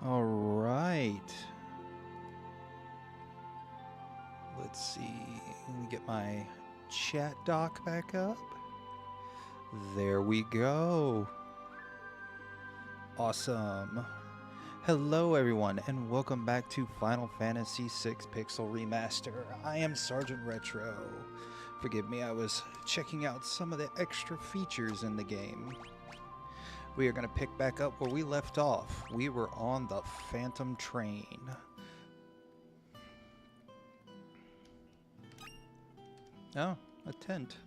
All right. Let's see. Let me get my chat doc back up. There we go. Awesome. Hello everyone and welcome back to Final Fantasy VI Pixel Remaster. I am Sergeant Retro. Forgive me, I was checking out some of the extra features in the game. We are going to pick back up where we left off. We were on the Phantom Train. Oh, a tent.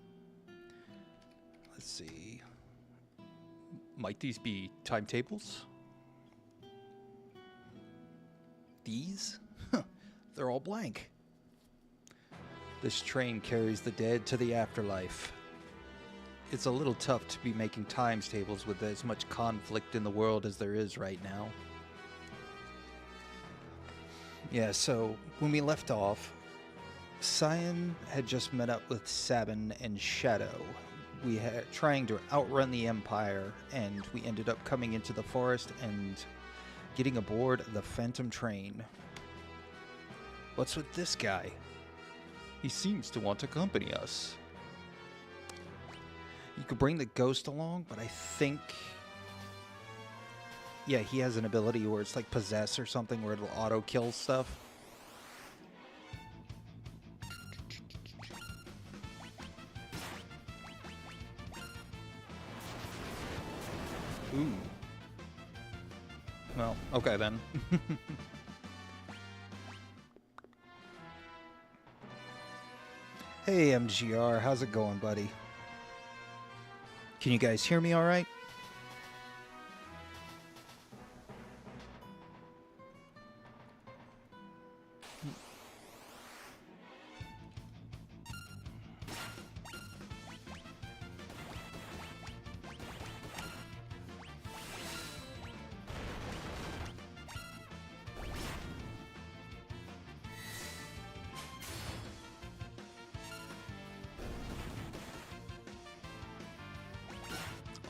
Let's see. Might these be timetables? These? They're all blank. This train carries the dead to the afterlife. It's a little tough to be making times tables with as much conflict in the world as there is right now. Yeah, so when we left off, Cyan had just met up with Sabin and Shadow. We had trying to outrun the Empire, and we ended up coming into the forest and getting aboard the Phantom Train. What's with this guy? He seems to want to accompany us. You could bring the ghost along, but I think... yeah, he has an ability where it's like possess or something where it'll auto-kill stuff. Ooh. Well, okay then. Hey MGR, how's it going, buddy? Can you guys hear me all right?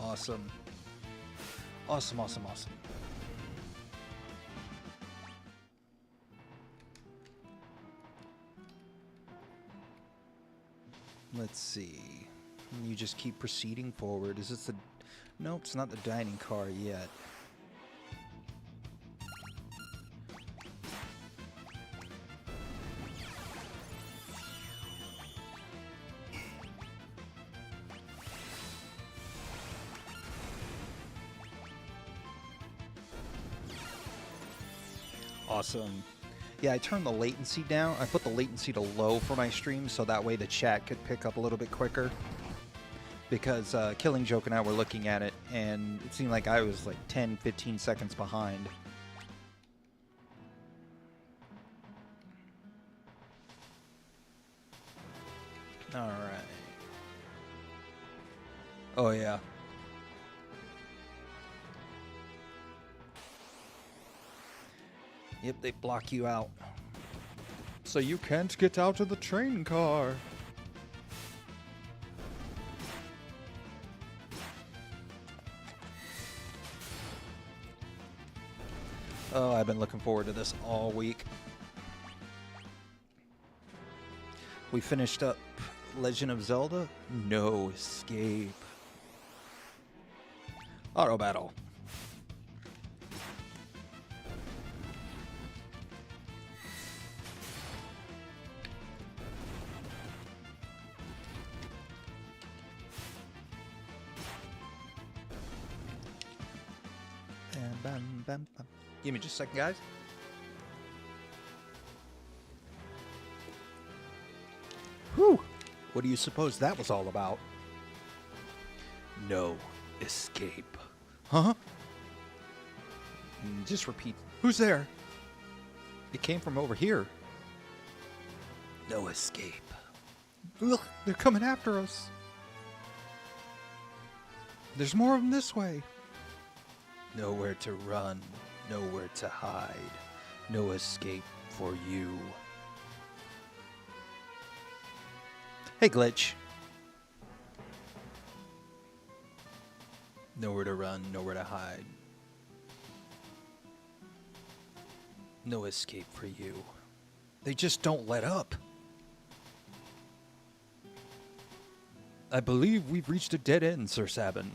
Awesome. Awesome, awesome, awesome. Let's see. You just keep proceeding forward. Is this the... nope, it's not the dining car yet. Awesome. Yeah, I turned the latency down. I put the latency to low for my stream so that way the chat could pick up a little bit quicker. Because Killing Joke and I were looking at it, and it seemed like I was like 10-15 seconds behind. Alright. Oh, yeah. Yep, they block you out. So you can't get out of the train car. Oh, I've been looking forward to this all week. We finished up Legend of Zelda? No Escape. Auto battle. Bam, bam, bam. Give me just a second, guys. Whew! What do you suppose that was all about? No escape. Huh? Just repeat. Who's there? It came from over here. No escape. Look, they're coming after us. There's more of them this way. Nowhere to run, nowhere to hide, no escape for you. Hey, Glitch. Nowhere to run, nowhere to hide. No escape for you. They just don't let up. I believe we've reached a dead end, Sir Sabin.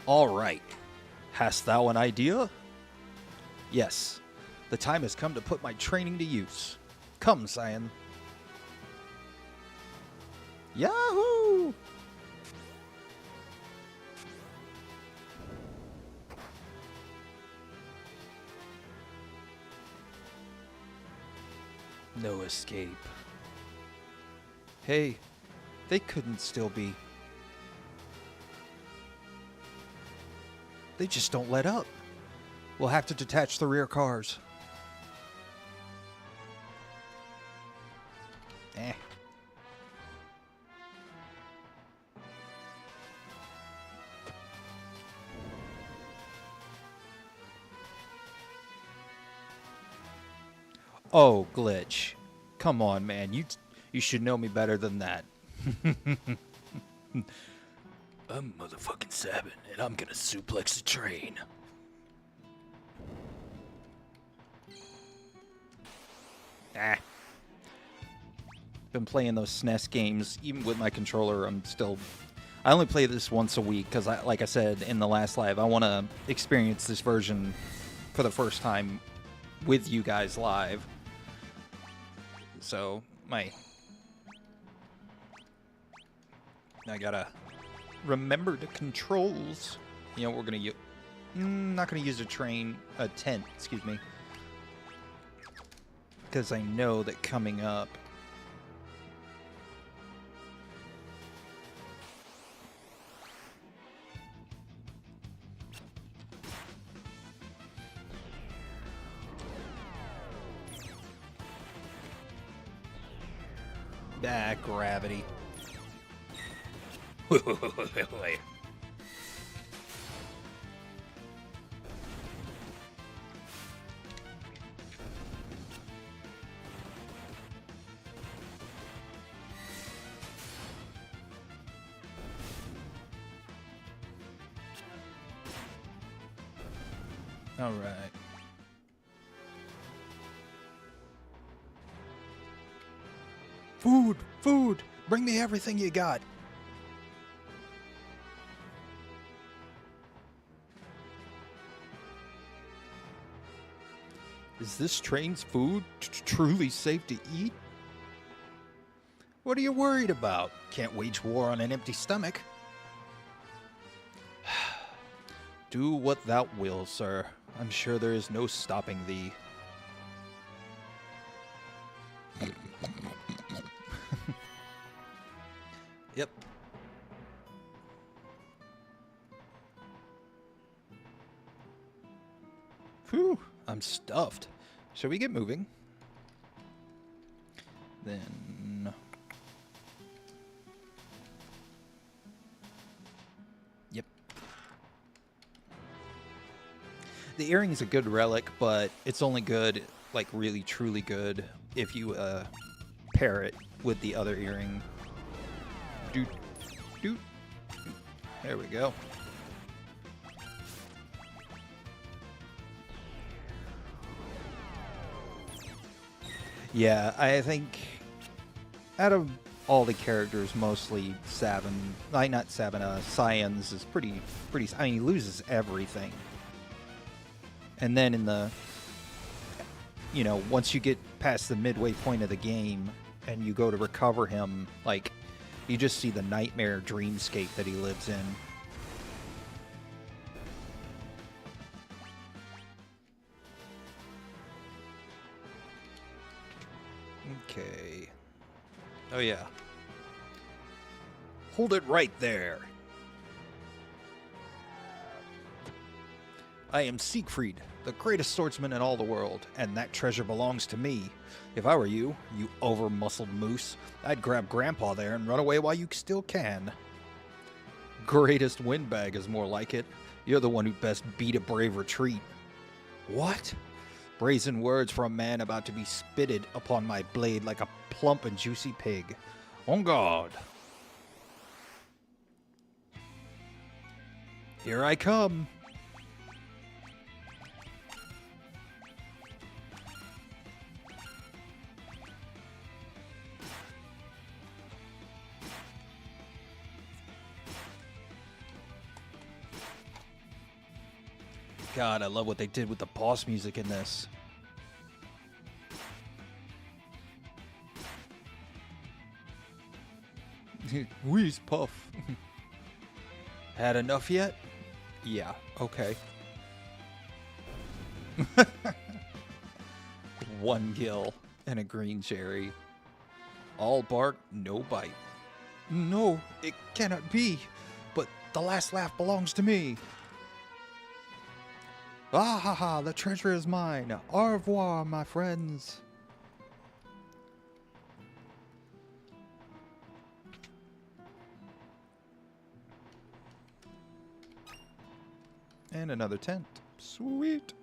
All right. Hast thou an idea? Yes. The time has come to put my training to use. Come, Cyan. Yahoo! No escape. Hey, they couldn't still be. They just don't let up. We'll have to detach the rear cars. Eh. Oh, Glitch. Come on, man. You should know me better than that. I'm motherfucking Sabin, and I'm gonna suplex the train. Ah. Been playing those SNES games, even with my controller. I only play this once a week because, like I said in the last live, I want to experience this version for the first time with you guys live. So I gotta remember the controls. You know, we're gonna use. Not gonna use a tent. Excuse me, because I know that coming up. Ah, gravity. All right. Food! Food! Bring me everything you got! Is this train's food truly safe to eat? What are you worried about? Can't wage war on an empty stomach. Do what thou wilt, sir. I'm sure there is no stopping thee. Yep. Whew, I'm stuffed. Shall we get moving? Then... Yep. The earring is a good relic, but it's only good, like really truly good, if you pair it with the other earring. Doot, doot. There we go. Yeah, I think out of all the characters, mostly Sabin, not Sabin, Cyan's is pretty, I mean, he loses everything. And then in the, you know, once you get past the midway point of the game and you go to recover him, like, you just see the nightmare dreamscape that he lives in. Okay. Oh, yeah. Hold it right there. I am Siegfried, the greatest swordsman in all the world, and that treasure belongs to me. If I were you, you over-muscled moose, I'd grab Grandpa there and run away while you still can. Greatest windbag is more like it. You're the one who'd best beat a brave retreat. What? Brazen words for a man about to be spitted upon my blade like a plump and juicy pig. On guard. Here I come. God, I love what they did with the boss music in this. Wheeze puff. Had enough yet? Yeah, okay. One kill and a green cherry. All bark, no bite. No, it cannot be. But the last laugh belongs to me. Ah ha ha, the treasure is mine. Au revoir, my friends. And another tent. Sweet.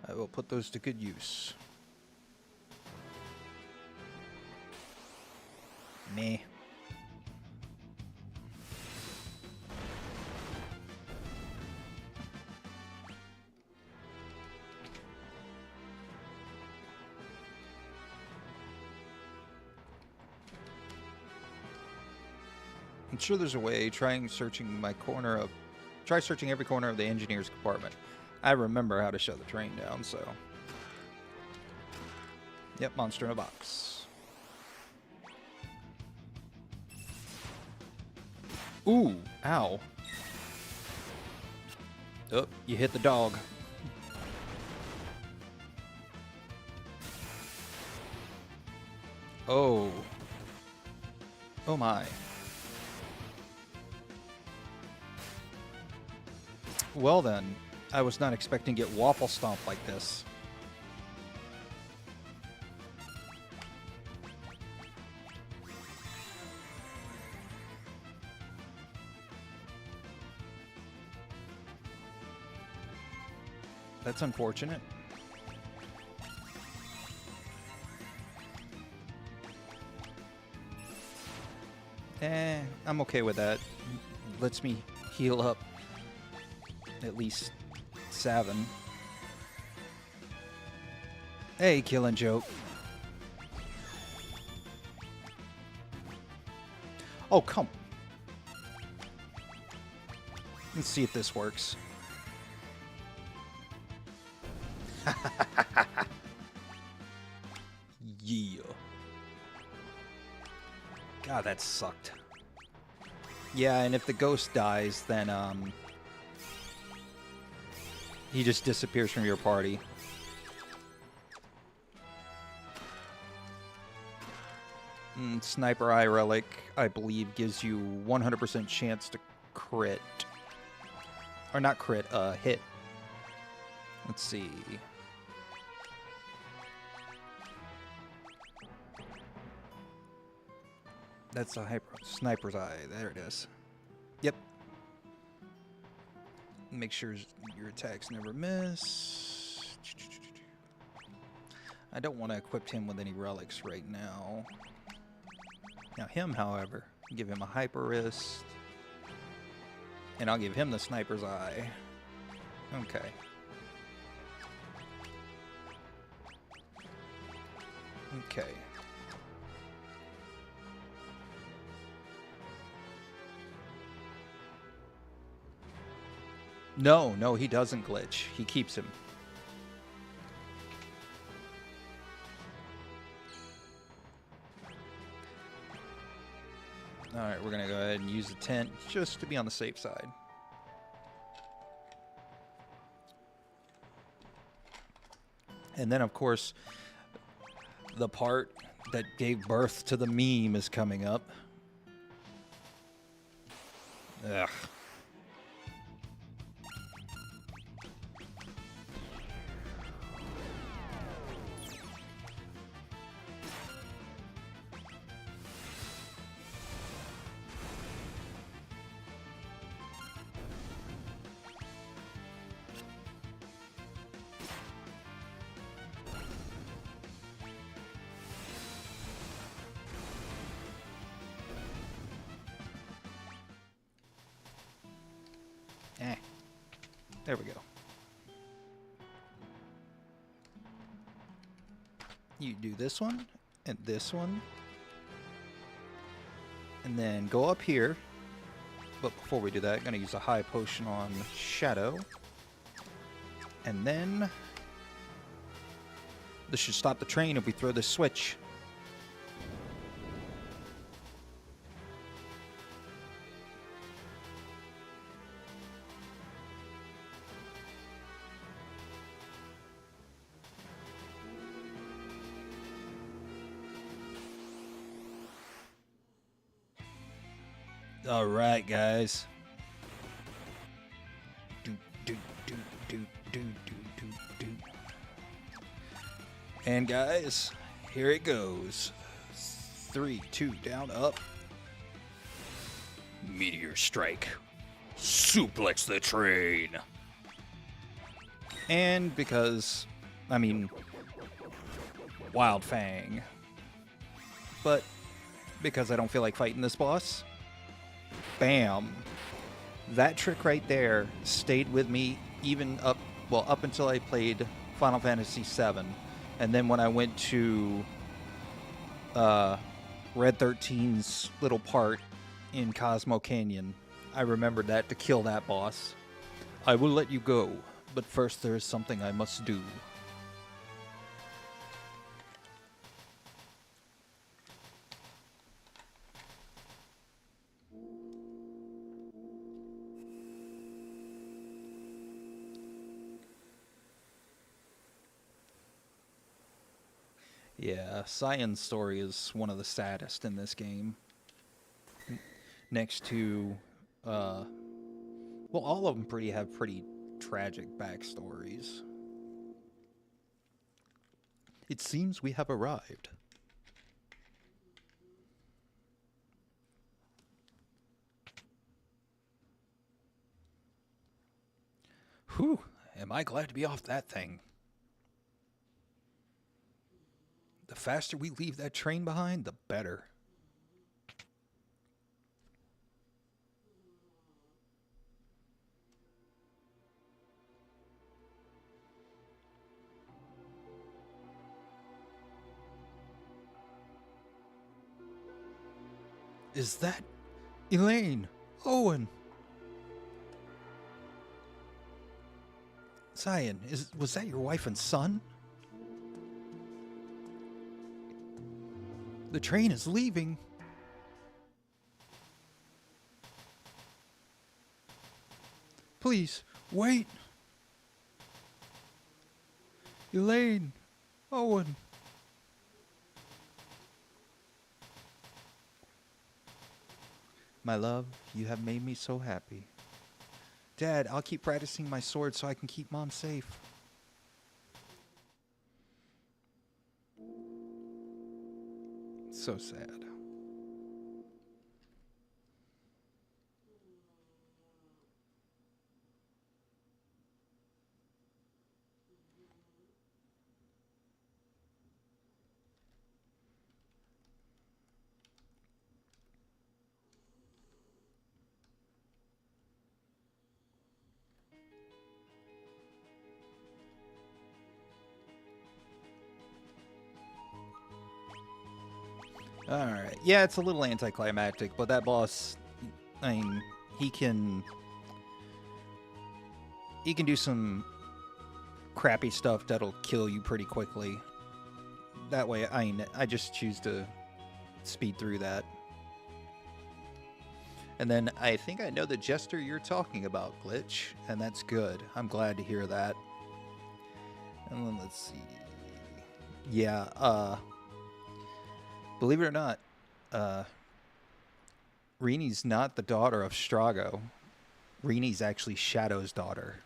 I will put those to good use. Meh. I'm sure there's a way. Try searching every corner of the engineer's compartment. I remember how to shut the train down, so. Yep, monster in a box. Ooh, ow. Oh, you hit the dog. Oh. Oh my. Well then, I was not expecting to get waffle stomped like this. That's unfortunate. I'm okay with that. Lets me heal up at least Sabin. Hey, killing joke. Oh, come. Let's see if this works. Yeah. God, that sucked. Yeah, and if the ghost dies, then he just disappears from your party. Sniper Eye Relic, I believe, gives you 100% chance to crit. Or not crit, hit. Let's see. That's a sniper's eye. There it is. Yep. Make sure your attacks never miss. I don't want to equip him with any relics right now. Now him, however, give him a hyper wrist. And I'll give him the sniper's eye. Okay. Okay. No, he doesn't glitch. He keeps him. Alright, we're going to go ahead and use the tent just to be on the safe side. And then, of course, the part that gave birth to the meme is coming up. Ugh. There we go. You do this one, and this one. And then go up here. But before we do that, I'm going to use a high potion on Shadow. And then this should stop the train if we throw this switch. All right, guys. Do, do, do, do, do, do, do, do. And guys, here it goes. 3, 2, down, up. Meteor strike. Suplex the train. And because, I mean, Wild Fang. But because I don't feel like fighting this boss, bam. That trick right there stayed with me even up until I played Final Fantasy VII. And then when I went to Red 13's little part in Cosmo Canyon, I remembered that to kill that boss. I will let you go, but first there is something I must do. Yeah, Cyan's story is one of the saddest in this game. Next to, well, all of them have pretty tragic backstories. It seems we have arrived. Whew, am I glad to be off that thing. The faster we leave that train behind, the better. Is that Elaine? Owen? Cyan, was that your wife and son? The train is leaving. Please, wait. Elaine, Owen. My love, you have made me so happy. Dad, I'll keep practicing my sword so I can keep Mom safe. So sad. Alright. Yeah, it's a little anticlimactic, but that boss, I mean, he can do some crappy stuff that'll kill you pretty quickly. That way, I just choose to speed through that. And then I think I know the jester you're talking about, Glitch, and that's good. I'm glad to hear that. And then let's see. Yeah, believe it or not, Rini's not the daughter of Strago. Rini's actually Shadow's daughter.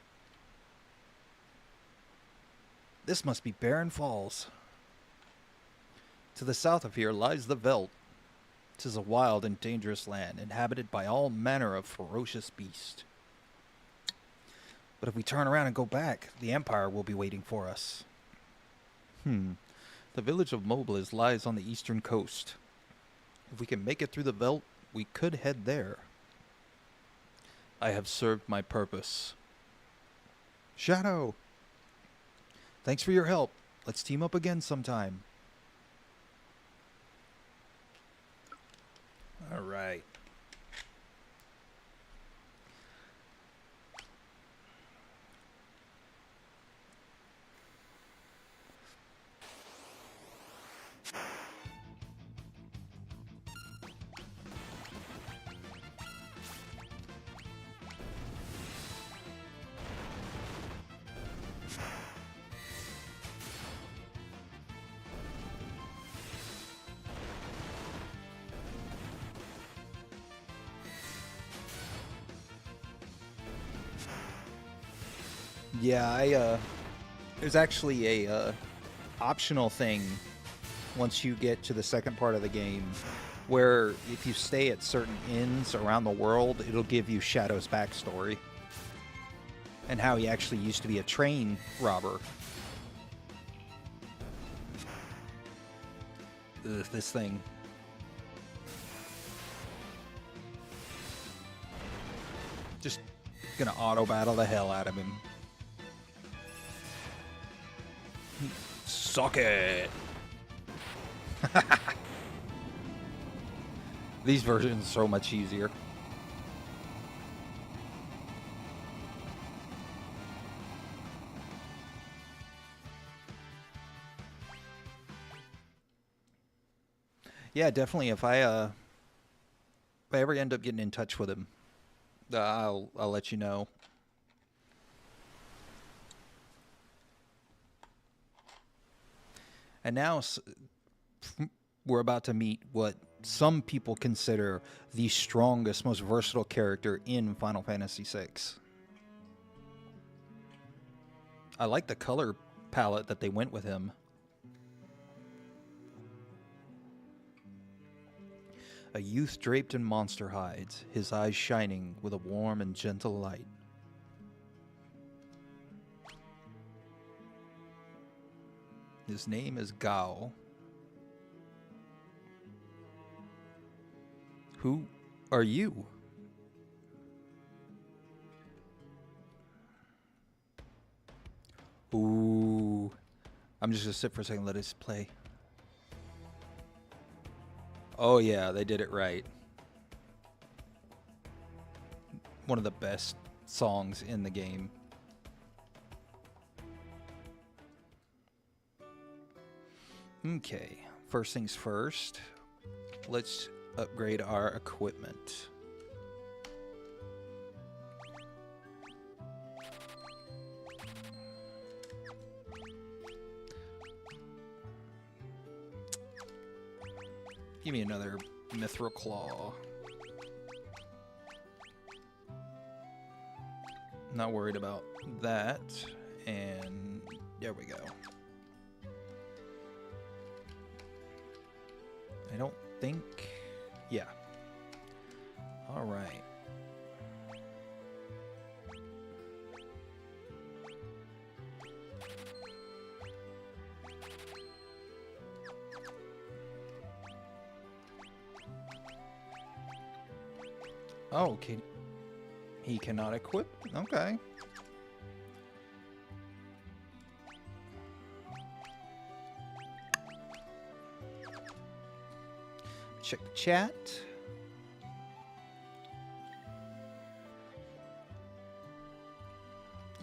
This must be Barren Falls. To the south of here lies the Veldt. 'Tis a wild and dangerous land, inhabited by all manner of ferocious beasts. But if we turn around and go back, the Empire will be waiting for us. The village of Mobliz lies on the eastern coast. If we can make it through the Veldt, we could head there. I have served my purpose. Shadow! Thanks for your help. Let's team up again sometime. Alright. Yeah, there's actually a optional thing once you get to the second part of the game where if you stay at certain inns around the world, it'll give you Shadow's backstory and how he actually used to be a train robber. Ugh, this thing. Just gonna auto battle the hell out of him. Suck it! These versions are so much easier. Yeah, definitely. If I ever end up getting in touch with him, I'll let you know. And now we're about to meet what some people consider the strongest, most versatile character in Final Fantasy VI. I like the color palette that they went with him. A youth draped in monster hides, his eyes shining with a warm and gentle light. His name is Gao. Who are you? Ooh. I'm just gonna sit for a second and let it play. Oh yeah, they did it right. One of the best songs in the game. Okay, first things first. Let's upgrade our equipment. Give me another mithril claw. Not worried about that. And there we go. I don't think... Yeah. All right. Oh, okay. He cannot equip? Okay. Check the chat.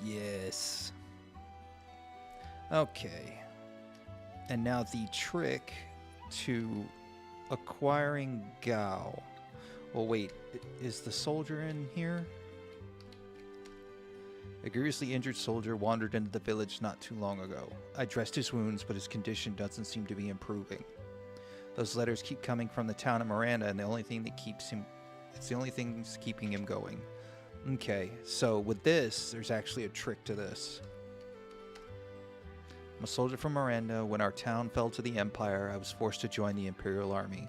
Yes. Okay. And now the trick to acquiring Gao. Well, wait. Is the soldier in here? A grievously injured soldier wandered into the village not too long ago. I dressed his wounds, but his condition doesn't seem to be improving. Those letters keep coming from the town of Miranda, and the only thing that keeps him... It's the only thing that's keeping him going. Okay, so with this, there's actually a trick to this. I'm a soldier from Miranda. When our town fell to the Empire, I was forced to join the Imperial Army.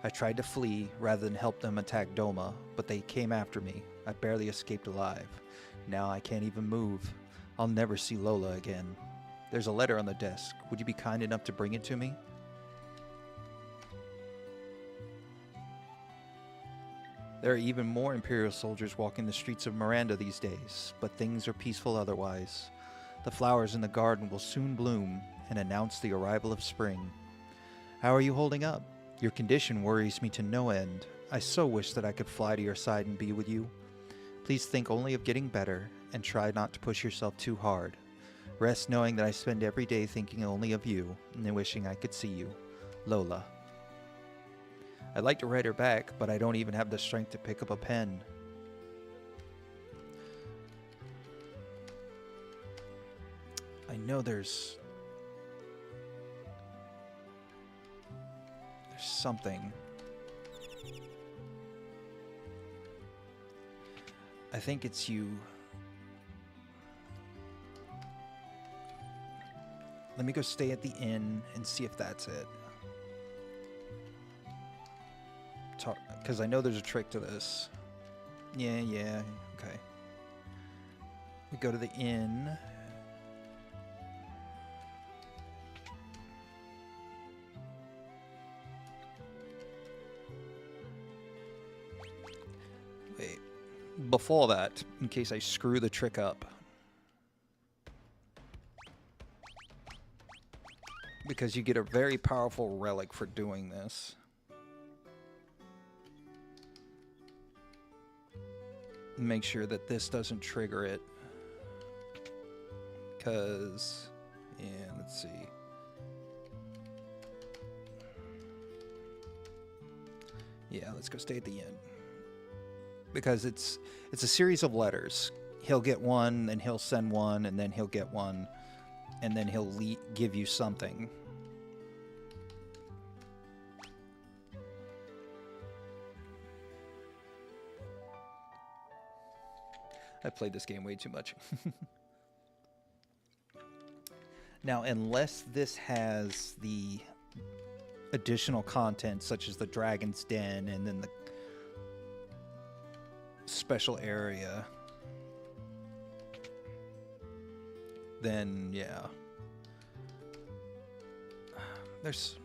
I tried to flee rather than help them attack Doma, but they came after me. I barely escaped alive. Now I can't even move. I'll never see Lola again. There's a letter on the desk. Would you be kind enough to bring it to me? There are even more Imperial soldiers walking the streets of Miranda these days, but things are peaceful otherwise. The flowers in the garden will soon bloom and announce the arrival of spring. How are you holding up? Your condition worries me to no end. I so wish that I could fly to your side and be with you. Please think only of getting better and try not to push yourself too hard. Rest knowing that I spend every day thinking only of you and wishing I could see you. Lola. I'd like to write her back, but I don't even have the strength to pick up a pen. I know there's something. I think it's you. Let me go stay at the inn and see if that's it. Because I know there's a trick to this. Yeah, okay. We go to the inn. Wait. Before that, in case I screw the trick up. Because you get a very powerful relic for doing this. Make sure that this doesn't trigger it. Because, yeah, let's see. Yeah, let's go stay at the inn. Because it's a series of letters. He'll get one, then he'll send one, and then he'll get one, and then he'll give you something. I played this game way too much. Now, unless this has the additional content, such as the Dragon's Den and then the special area, then yeah. There's...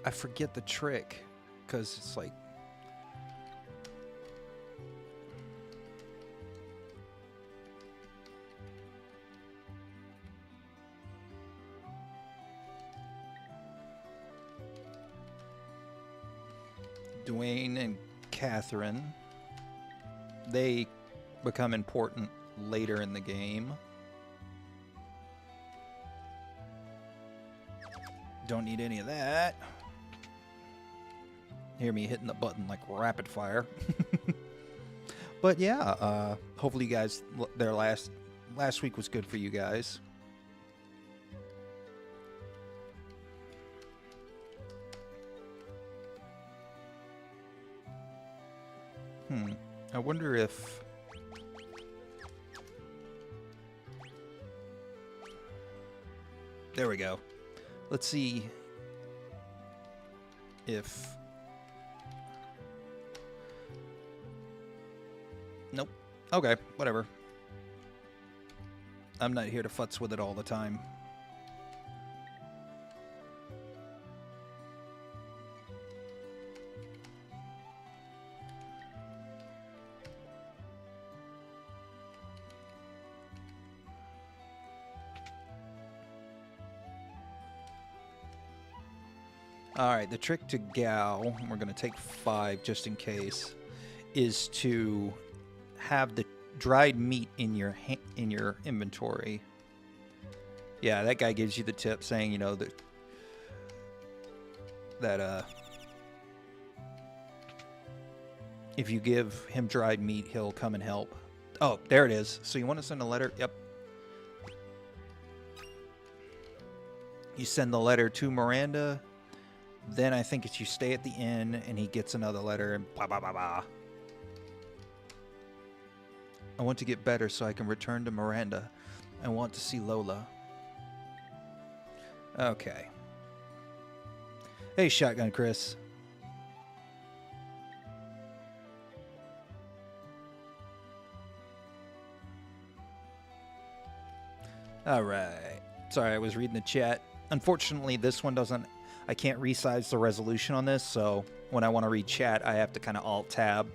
I forget the trick, because it's like... Dwayne and Catherine, they become important later in the game. Don't need any of that. Hear me hitting the button like rapid fire. But yeah, hopefully you guys, their last week was good for you guys. I wonder if... There we go. Let's see if... Nope. Okay, whatever. I'm not here to futz with it all the time. Alright, the trick to Gao, we're going to take 5 just in case, is to have the dried meat in your inventory. Yeah, that guy gives you the tip saying, you know, that if you give him dried meat, he'll come and help. Oh, there it is. So you want to send a letter? Yep. You send the letter to Miranda. Then I think it's you stay at the inn and he gets another letter and blah, blah, blah, blah. I want to get better so I can return to Miranda. I want to see Lola. Okay. Hey, Shotgun Chris. All right. Sorry, I was reading the chat. Unfortunately, this one doesn't... I can't resize the resolution on this, so when I want to read chat, I have to kind of Alt-Tab.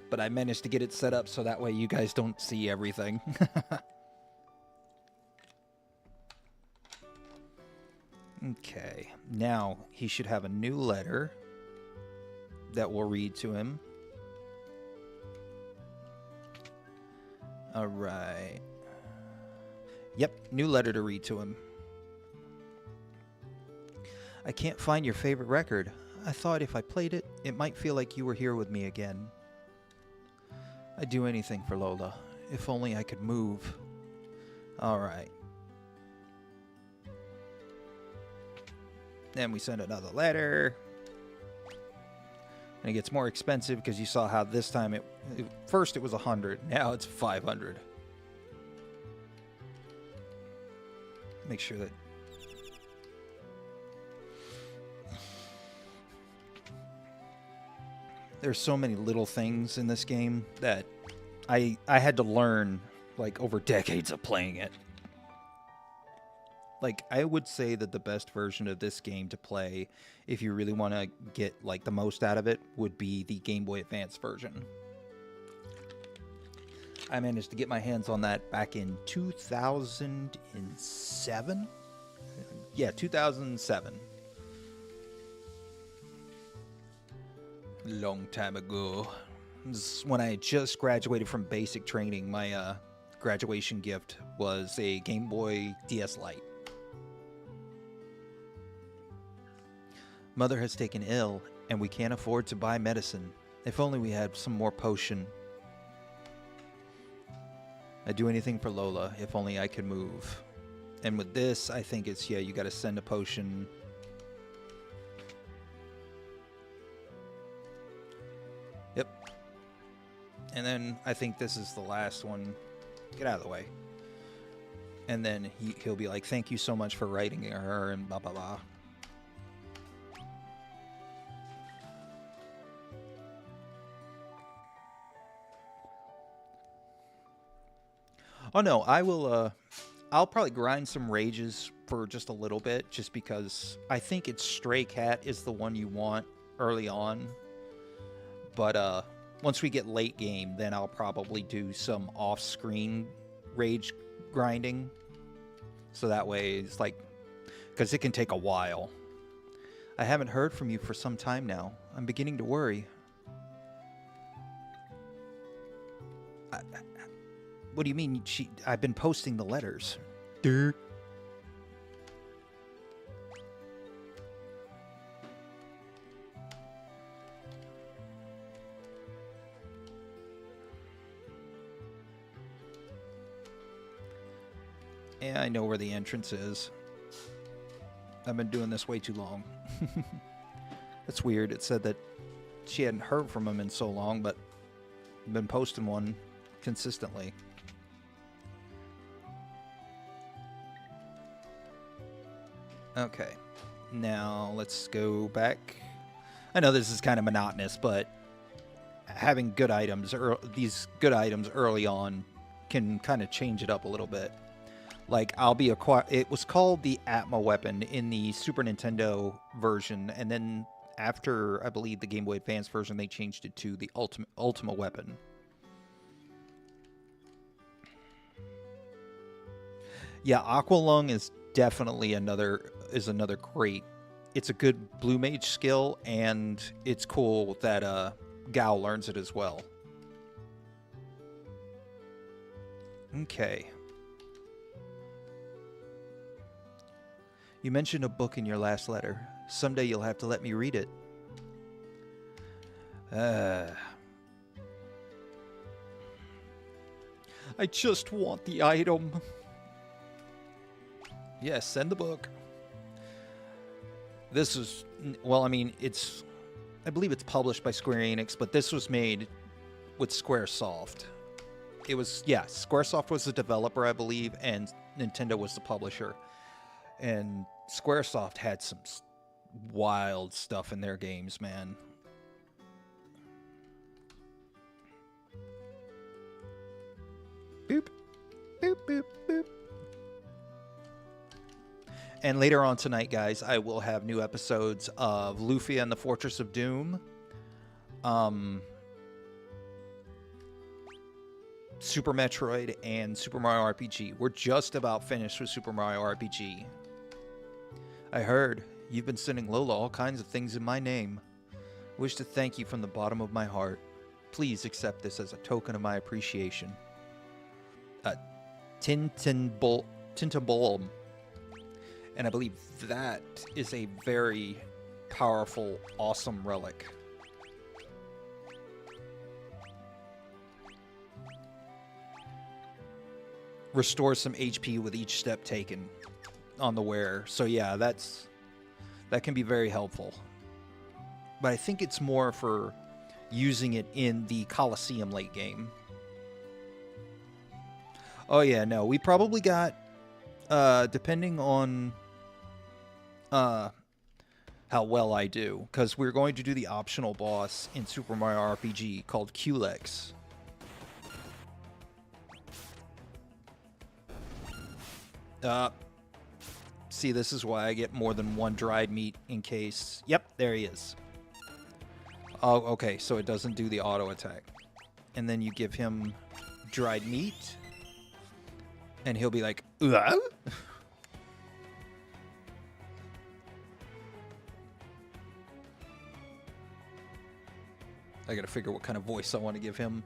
But I managed to get it set up so that way you guys don't see everything. Okay, now he should have a new letter that we'll read to him. All right. Yep, new letter to read to him. I can't find your favorite record. I thought if I played it, it might feel like you were here with me again. I'd do anything for Lola. If only I could move. Alright. Then we send another letter. And it gets more expensive because you saw how this time first it was 100, now it's 500. Make sure that there's so many little things in this game that I had to learn like over decades of playing it. Like, I would say that the best version of this game to play, if you really want to get, like, the most out of it, would be the Game Boy Advance version. I managed to get my hands on that back in 2007? Yeah, 2007. Long time ago. This is when I just graduated from basic training. My graduation gift was a Game Boy DS Lite. Mother has taken ill, and we can't afford to buy medicine. If only we had some more potion. I'd do anything for Lola, if only I could move. And with this, I think it's, yeah, you gotta send a potion. Yep. And then I think this is the last one. Get out of the way. And then he'll be like, thank you so much for writing her, and blah, blah, blah. Oh no, I will, I'll probably grind some rages for just a little bit, just because I think it's Stray Cat is the one you want early on. But, once we get late game, then I'll probably do some off-screen rage grinding. So that way, it's like, because it can take a while. I haven't heard from you for some time now. I'm beginning to worry. What do you mean? I've been posting the letters. Dirt. Yeah, I know where the entrance is. I've been doing this way too long. That's weird. It said that she hadn't heard from him in so long, but I've been posting one consistently. Okay, now let's go back. I know this is kind of monotonous, but having good items, or these good items early on, can kind of change it up a little bit. Like, it was called the Atma weapon in the Super Nintendo version, and then after, I believe, the Game Boy Advance version, they changed it to the Ultima weapon. Yeah, Aqualung is definitely another great. It's a good blue mage skill, and it's cool that Gao learns it as well. Okay. You mentioned a book in your last letter. Someday you'll have to let me read it. I just want the item. Yes, send the book. This is, well, I mean, I believe it's published by Square Enix, but this was made with Squaresoft. It was, yeah, Squaresoft was the developer, I believe, and Nintendo was the publisher. And Squaresoft had some wild stuff in their games, man. Boop, boop, boop, boop. And later on tonight, guys, I will have new episodes of Lufia and the Fortress of Doom, Super Metroid, and Super Mario RPG. We're just about finished with Super Mario RPG. I heard you've been sending Lola all kinds of things in my name. Wish to thank you from the bottom of my heart. Please accept this as a token of my appreciation. Tintinbolm. And I believe that is a very powerful, awesome relic. Restores some HP with each step taken on the wearer. So yeah, that can be very helpful. But I think it's more for using it in the Colosseum late game. Oh yeah, no, we probably got, depending on how well I do, because we're going to do the optional boss in Super Mario RPG called Culex. See, this is why I get more than one dried meat in case... Yep, there he is. Oh, okay, so it doesn't do the auto attack. And then you give him dried meat, and he'll be like, "Ugh?" I gotta figure what kind of voice I want to give him.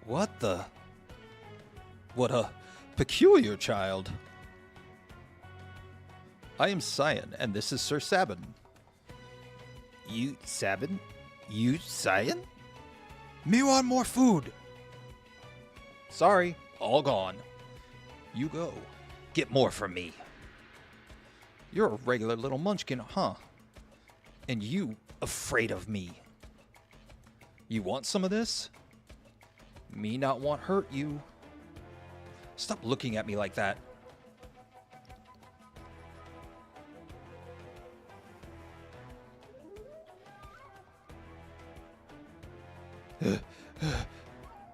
What the... What a peculiar child. I am Cyan, and this is Sir Sabin. You, Sabin? You, Cyan? Me want more food. Sorry, all gone. You go. Get more from me. You're a regular little munchkin, huh? And you afraid of me. You want some of this? Me not want hurt you. Stop looking at me like that.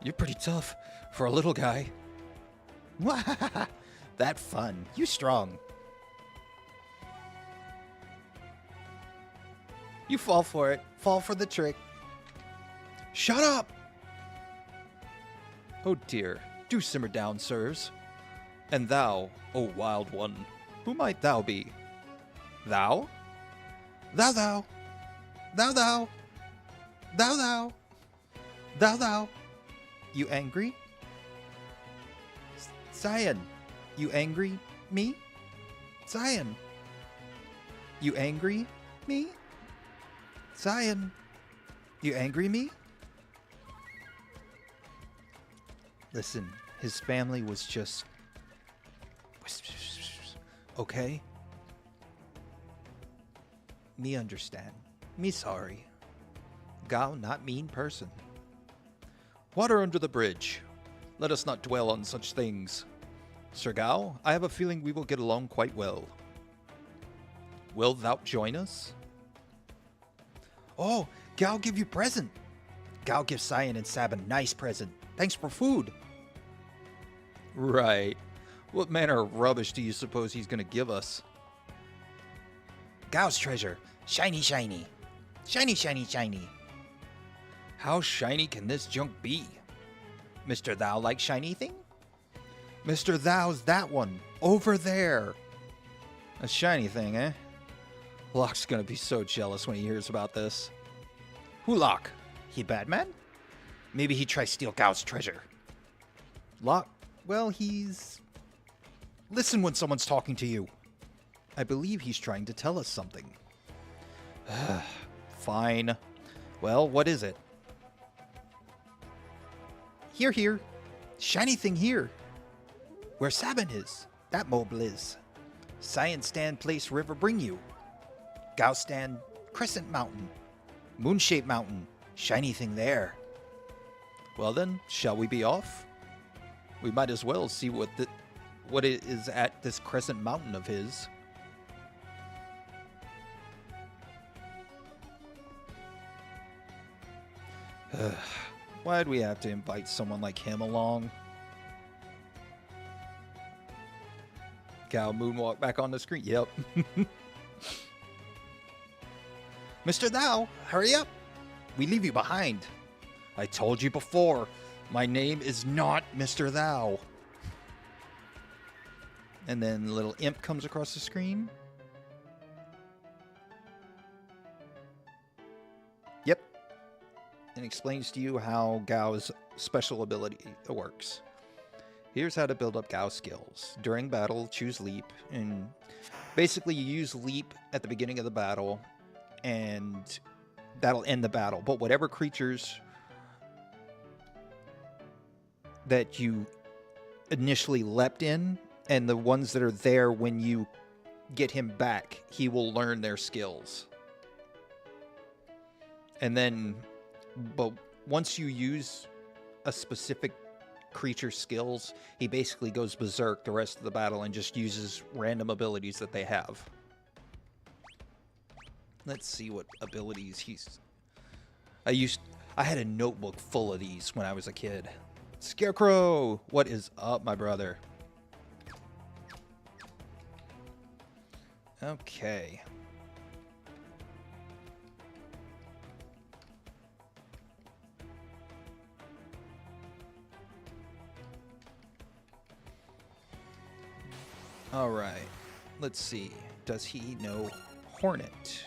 You're pretty tough for a little guy. That fun. You strong. You fall for it. Fall for the trick. Shut up! Oh dear. Do simmer down, sirs. And thou, O wild one, who might thou be? Thou? Thou, thou. Thou, thou. Thou, thou. Thou, thou. You angry? Cyan, you angry? Me? Cyan. You angry? Me? Cyan. You angry me? Listen, his family was just... Okay? Me understand. Me sorry. Gao not mean person. Water under the bridge. Let us not dwell on such things. Sir Gao, I have a feeling we will get along quite well. Will thou join us? Oh, Gao give you present. Gao give Cyan and Sabin nice present. Thanks for food. Right. What manner of rubbish do you suppose he's going to give us? Gao's treasure. Shiny, shiny. Shiny, shiny, shiny. How shiny can this junk be? Mr. Thou like shiny thing? Mr. Thou's that one. Over there. A shiny thing, eh? Locke's going to be so jealous when he hears about this. Who Locke? He bad man? Maybe he try steal Gao's treasure. Locke? Well, he's... Listen when someone's talking to you. I believe he's trying to tell us something. Fine. Well, what is it? Here, here. Shiny thing here. Where Sabin is. That mobile is. Cyan stand place river bring you. Gao stand Crescent Mountain. Moon-shaped mountain. Shiny thing there. Well then, shall we be off? We might as well see what it is at this Crescent Mountain of his. Why'd we have to invite someone like him along? Gao moonwalk back on the screen. Yep. Mr. Thou, hurry up. We leave you behind. I told you before, my name is not Mr. Thou. And then the little imp comes across the screen. Yep. And explains to you how Gao's special ability works. Here's how to build up Gao skills. During battle, choose Leap, and basically you use Leap at the beginning of the battle, and that'll end the battle. But whatever creatures that you initially leapt in, and the ones that are there when you get him back, he will learn their skills. And then, but once you use a specific creature's skills, he basically goes berserk the rest of the battle and just uses random abilities that they have. Let's see what abilities he's... I had a notebook full of these when I was a kid. Scarecrow! What is up, my brother? Okay. All right. Let's see. Does he know Hornet?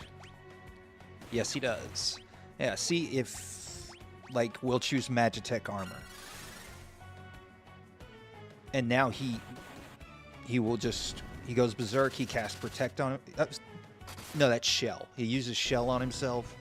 Yes, he does. Yeah, see if, like, we'll choose Magitech armor. And now he will just, he goes berserk, he casts Protect on him. No, that's Shell. He uses Shell on himself.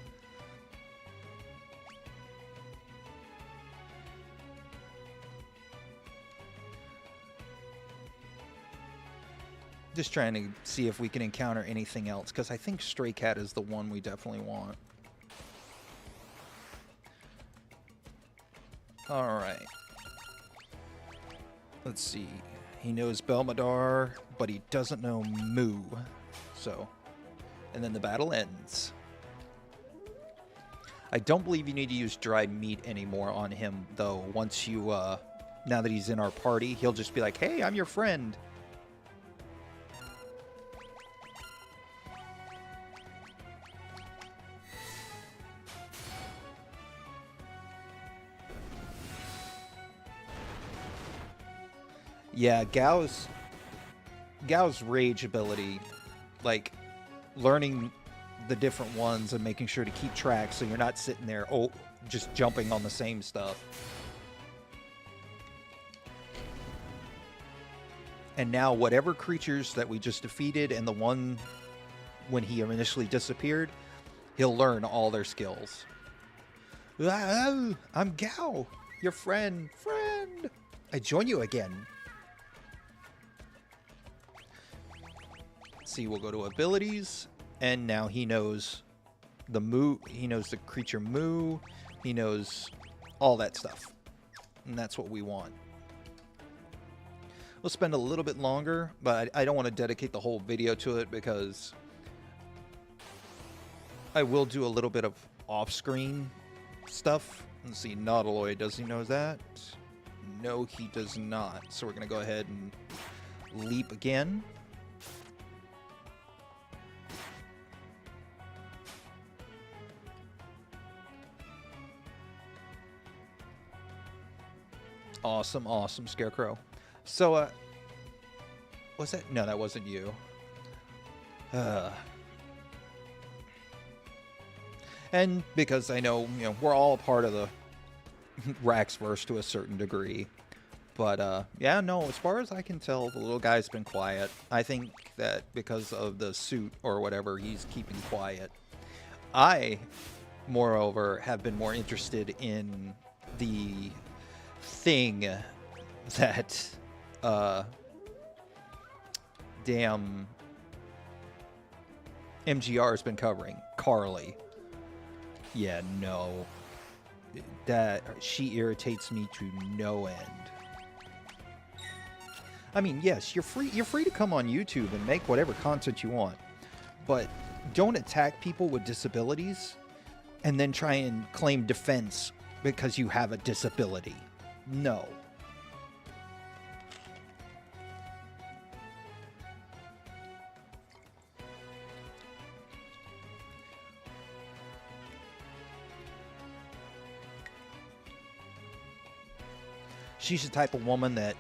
Just trying to see if we can encounter anything else, because I think Stray Cat is the one we definitely want. Alright. Let's see. He knows Belmadar, but he doesn't know Moo. So, and then the battle ends. I don't believe you need to use dried meat anymore on him, though. Once you, now that he's in our party, he'll just be like, hey, I'm your friend. Yeah, Gao's rage ability, like learning the different ones and making sure to keep track so you're not sitting there, just jumping on the same stuff. And now whatever creatures that we just defeated and the one when he initially disappeared, he'll learn all their skills. I'm Gao, your friend. I join you again. See, we'll go to abilities, and now he knows the moo. He knows the creature moo. He knows all that stuff, and that's what we want. We'll spend a little bit longer, but I don't want to dedicate the whole video to it because I will do a little bit of off-screen stuff. Let's see, Nautiloid, does he know that? No, he does not. So we're gonna go ahead and leap again. Awesome, awesome, Scarecrow. So, was that? No, that wasn't you. And because I know, we're all a part of the Raxverse to a certain degree. But, yeah, no, as far as I can tell, the little guy's been quiet. I think that because of the suit or whatever, he's keeping quiet. I, moreover, have been more interested in the thing that damn MGR has been covering, Carly. Yeah, no, that she irritates me to no end. I mean, yes, you're free to come on YouTube and make whatever content you want, but don't attack people with disabilities and then try and claim defense because you have a disability. No. She's the type of woman that,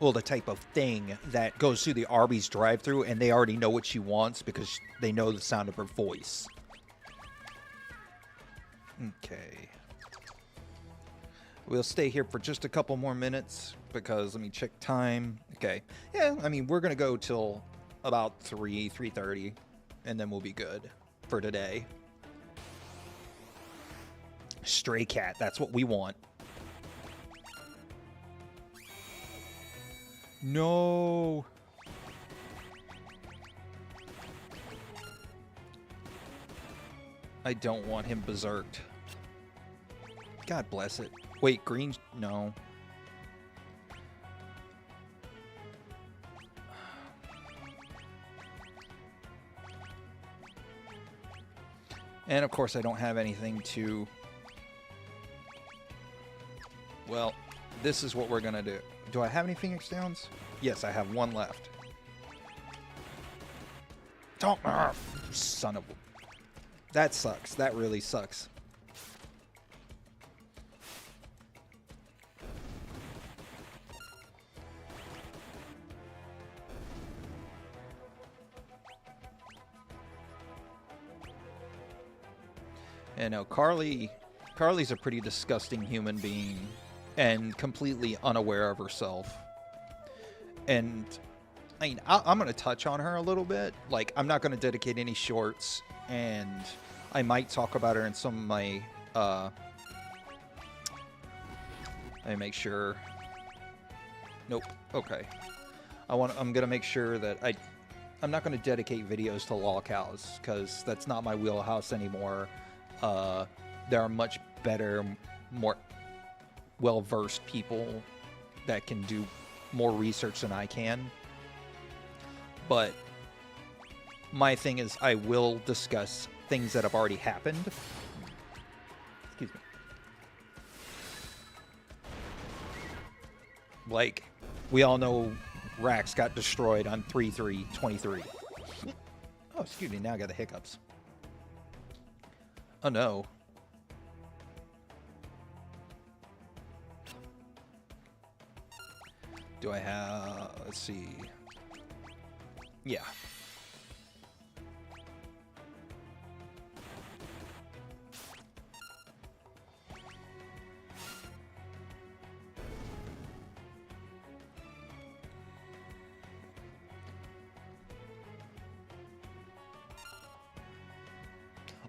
well, the type of thing that goes through the Arby's drive-thru and they already know what she wants because they know the sound of her voice. Okay. We'll stay here for just a couple more minutes because let me check time. Okay. Yeah, I mean, we're going to go till about 3:30, and then we'll be good for today. Stray cat, that's what we want. No. I don't want him berserked. God bless it. Wait, green? No. And of course I don't have anything to... Well, this is what we're gonna do. Do I have any Phoenix Downs? Yes, I have one left. Don't... son of a... That sucks. That really sucks. You know, Carly's a pretty disgusting human being and completely unaware of herself. And I mean, I'm going to touch on her a little bit. Like, I'm not going to dedicate any shorts, and I might talk about her in some of my, let me make sure. Nope. Okay. I'm going to make sure that I'm not going to dedicate videos to lolcows, because that's not my wheelhouse anymore. There are much better, more well-versed people that can do more research than I can. But my thing is, I will discuss things that have already happened. Excuse me. Like, we all know Rax got destroyed on 3/3/23. Oh, excuse me, now I got the hiccups. Oh no. Do I have... Let's see. Yeah.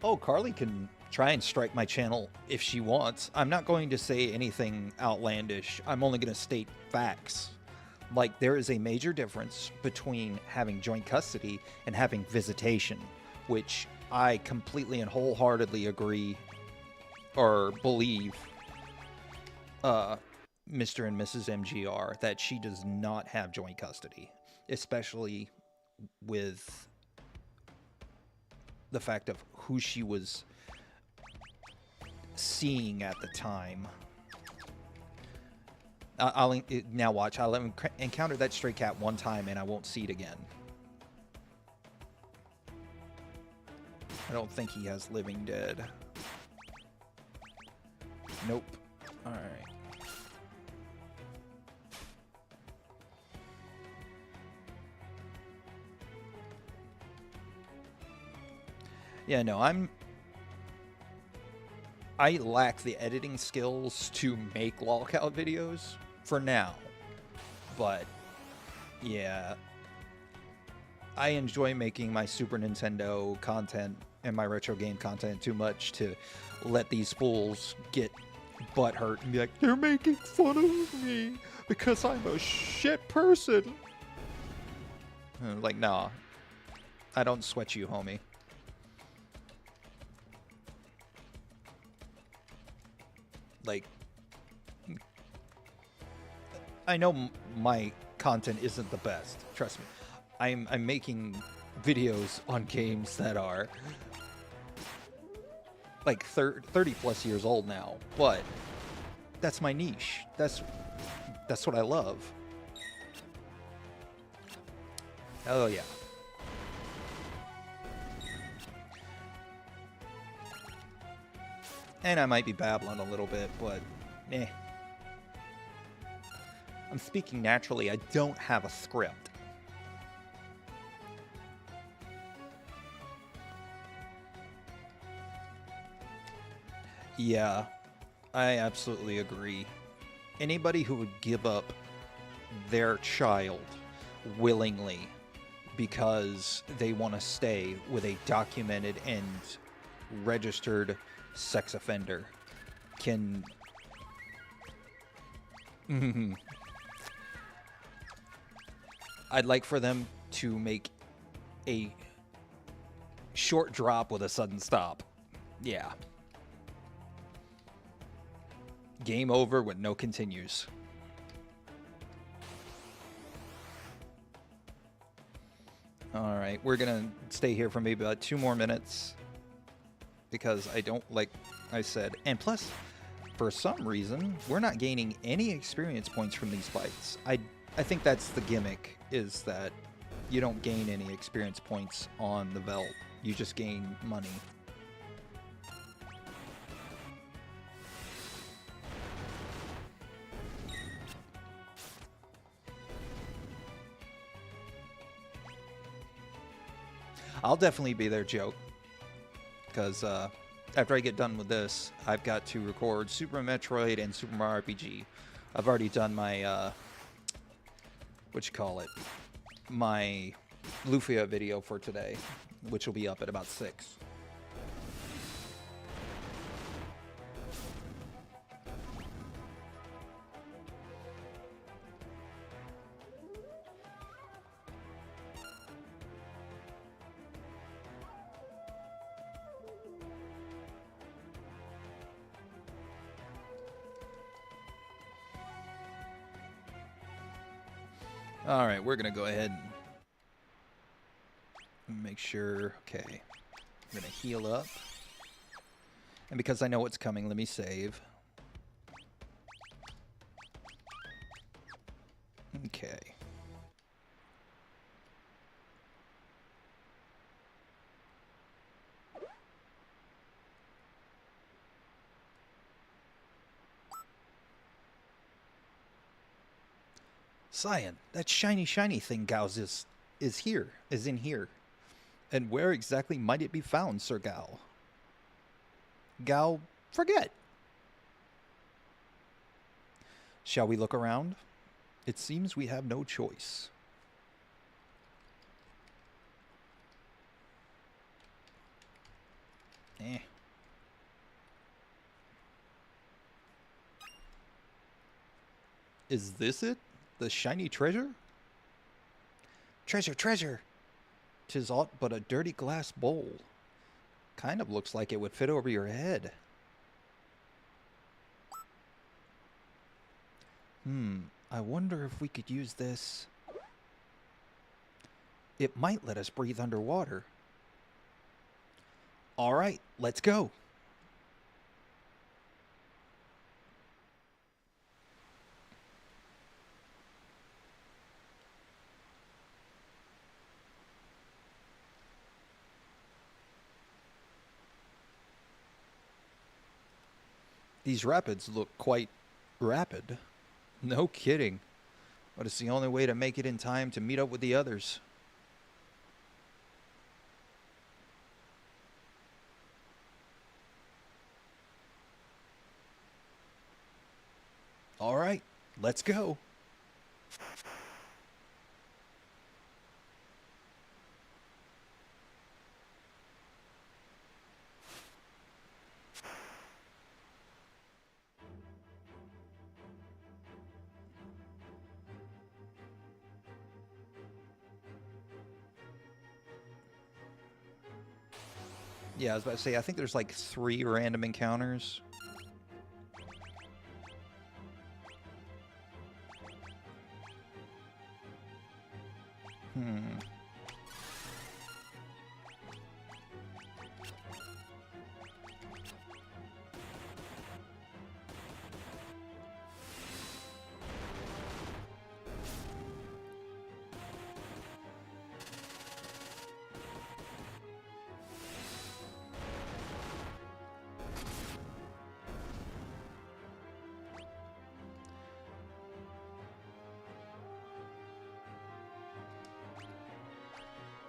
Oh, Carly can try and strike my channel if she wants. I'm not going to say anything outlandish. I'm only going to state facts. Like, there is a major difference between having joint custody and having visitation, which I completely and wholeheartedly agree or believe Mr. and Mrs. MGR that she does not have joint custody, especially with the fact of who she was seeing at the time. Now watch, I'll encounter that stray cat one time and I won't see it again. I don't think he has living dead. Nope. Alright. Yeah, no, I lack the editing skills to make lolcow videos for now. But, yeah. I enjoy making my Super Nintendo content and my retro game content too much to let these fools get butthurt and be like, they're making fun of me because I'm a shit person. Like, nah. I don't sweat you, homie. Like, I know my content isn't the best. Trust me. I'm making videos on games that are like 30 plus years old now, but that's my niche. That's what I love. Oh yeah. And I might be babbling a little bit, but eh. I'm speaking naturally. I don't have a script. Yeah. I absolutely agree. Anybody who would give up their child willingly because they want to stay with a documented and registered sex offender can. I'd like for them to make a short drop with a sudden stop. Yeah. Game over with no continues. All right, we're gonna stay here for maybe about 2 more minutes because I don't, like I said, and plus, for some reason, we're not gaining any experience points from these fights. I think that's the gimmick, is that you don't gain any experience points on the Veld. You just gain money. I'll definitely be there, Joke, because after I get done with this, I've got to record Super Metroid and Super Mario RPG. I've already done my, my Lufia video for today, which will be up at about 6. All right, we're going to go ahead and make sure. Okay. I'm going to heal up. And because I know what's coming, let me save. Okay. Cyan, that shiny thing, Gauss, is in here. And where exactly might it be found, Sir Gao? Gao, forget. Shall we look around? It seems we have no choice. Eh. Is this it? The shiny treasure? Treasure, treasure! 'Tis aught but a dirty glass bowl. Kind of looks like it would fit over your head. I wonder if we could use this. It might let us breathe underwater. All right, let's go. These rapids look quite rapid. No kidding. But it's the only way to make it in time to meet up with the others. All right, let's go. Yeah, I was about to say, I think there's like 3 random encounters.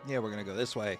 Yeah, we're gonna go this way.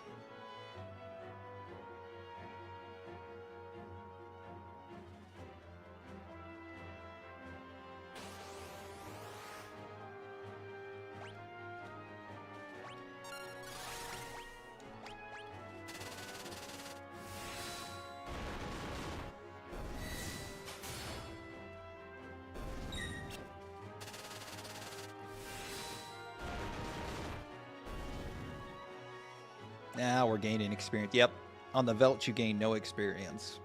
Now we're gaining experience. Yep. On the Velt, you gain no experience.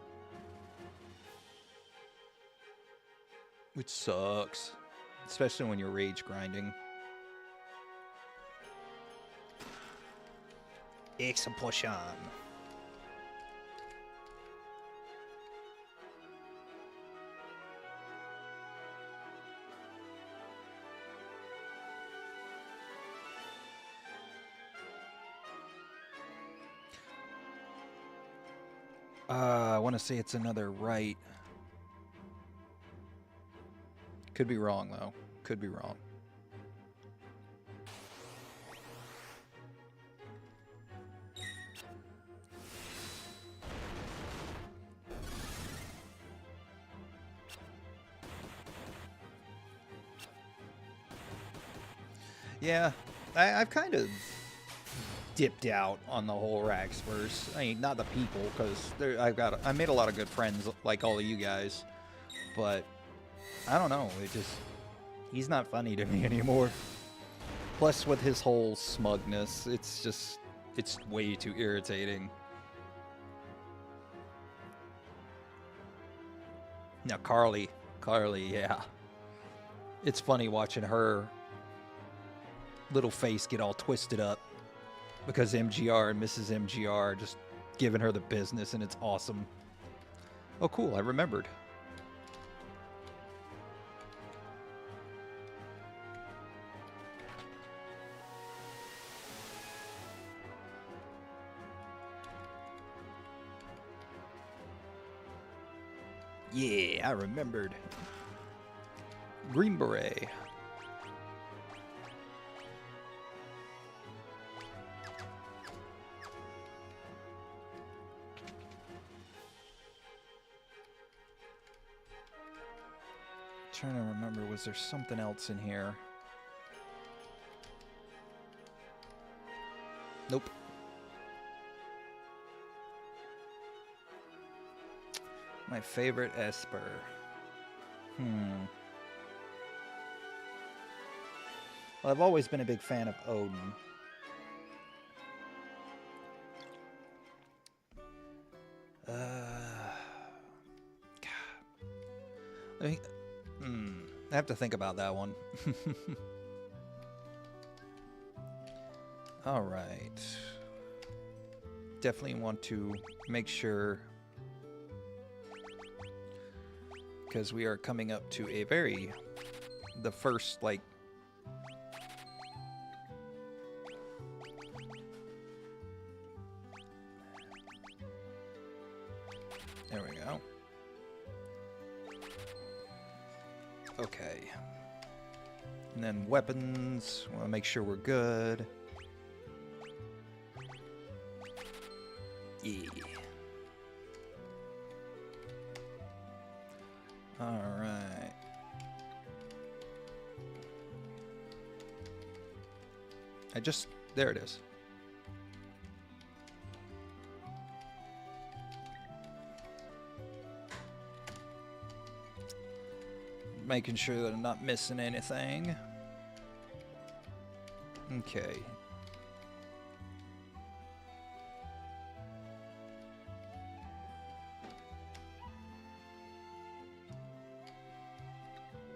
Which sucks. Especially when you're rage grinding. Explosion. I want to say it's another right. Could be wrong, though. Could be wrong. Yeah, I've kind of dipped out on the whole Raxverse. I mean, not the people, because I made a lot of good friends, like all of you guys. But I don't know. He's not funny to me anymore. Plus, with his whole smugness, it's way too irritating. Now, Carly, yeah. It's funny watching her little face get all twisted up because MGR and Mrs. MGR are just giving her the business, and it's awesome. Oh, cool, I remembered. Yeah, I remembered. Green Beret. Trying to remember, was there something else in here? Nope. My favorite Esper. Well, I've always been a big fan of Odin. I have to think about that one. All right. Definitely want to make sure, because we are coming up to the first, like, there we go. Okay. And then weapons, want to make sure we're good. Yeah. All right. There it is. Making sure that I'm not missing anything. Okay.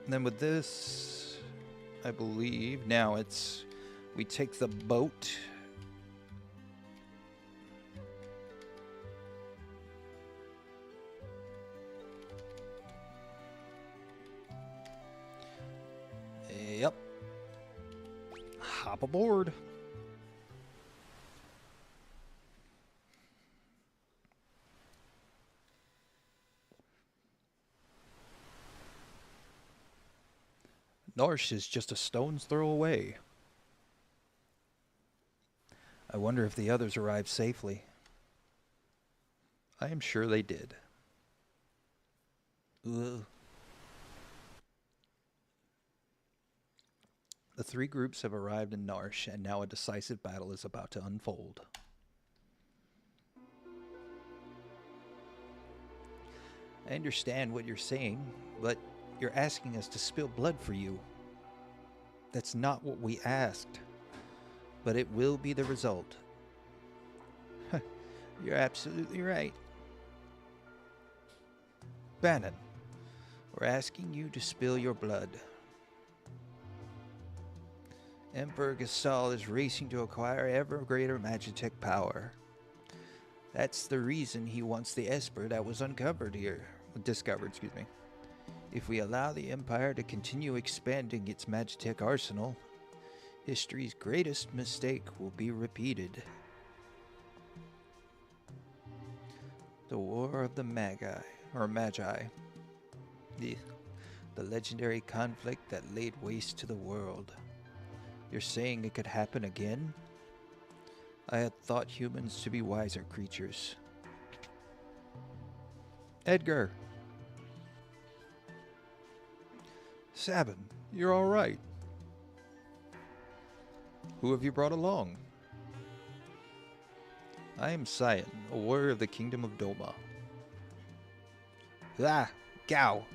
And then with this, I believe, now we take the boat. Yep. Hop aboard. Norsh is just a stone's throw away. I wonder if the others arrived safely. I am sure they did. Ugh. The three groups have arrived in Narsh, and now a decisive battle is about to unfold. I understand what you're saying, but you're asking us to spill blood for you. That's not what we asked, but it will be the result. You're absolutely right. Bannon, we're asking you to spill your blood. Emperor Gasol is racing to acquire ever greater Magitech power. That's the reason he wants the Esper that was discovered here. If we allow the Empire to continue expanding its Magitech arsenal, history's greatest mistake will be repeated. The War of the Magi. The legendary conflict that laid waste to the world. You're saying it could happen again? I had thought humans to be wiser creatures. Edgar! Sabin, you're all right. Who have you brought along? I am Cyan, a warrior of the Kingdom of Doma. Ah, Gao!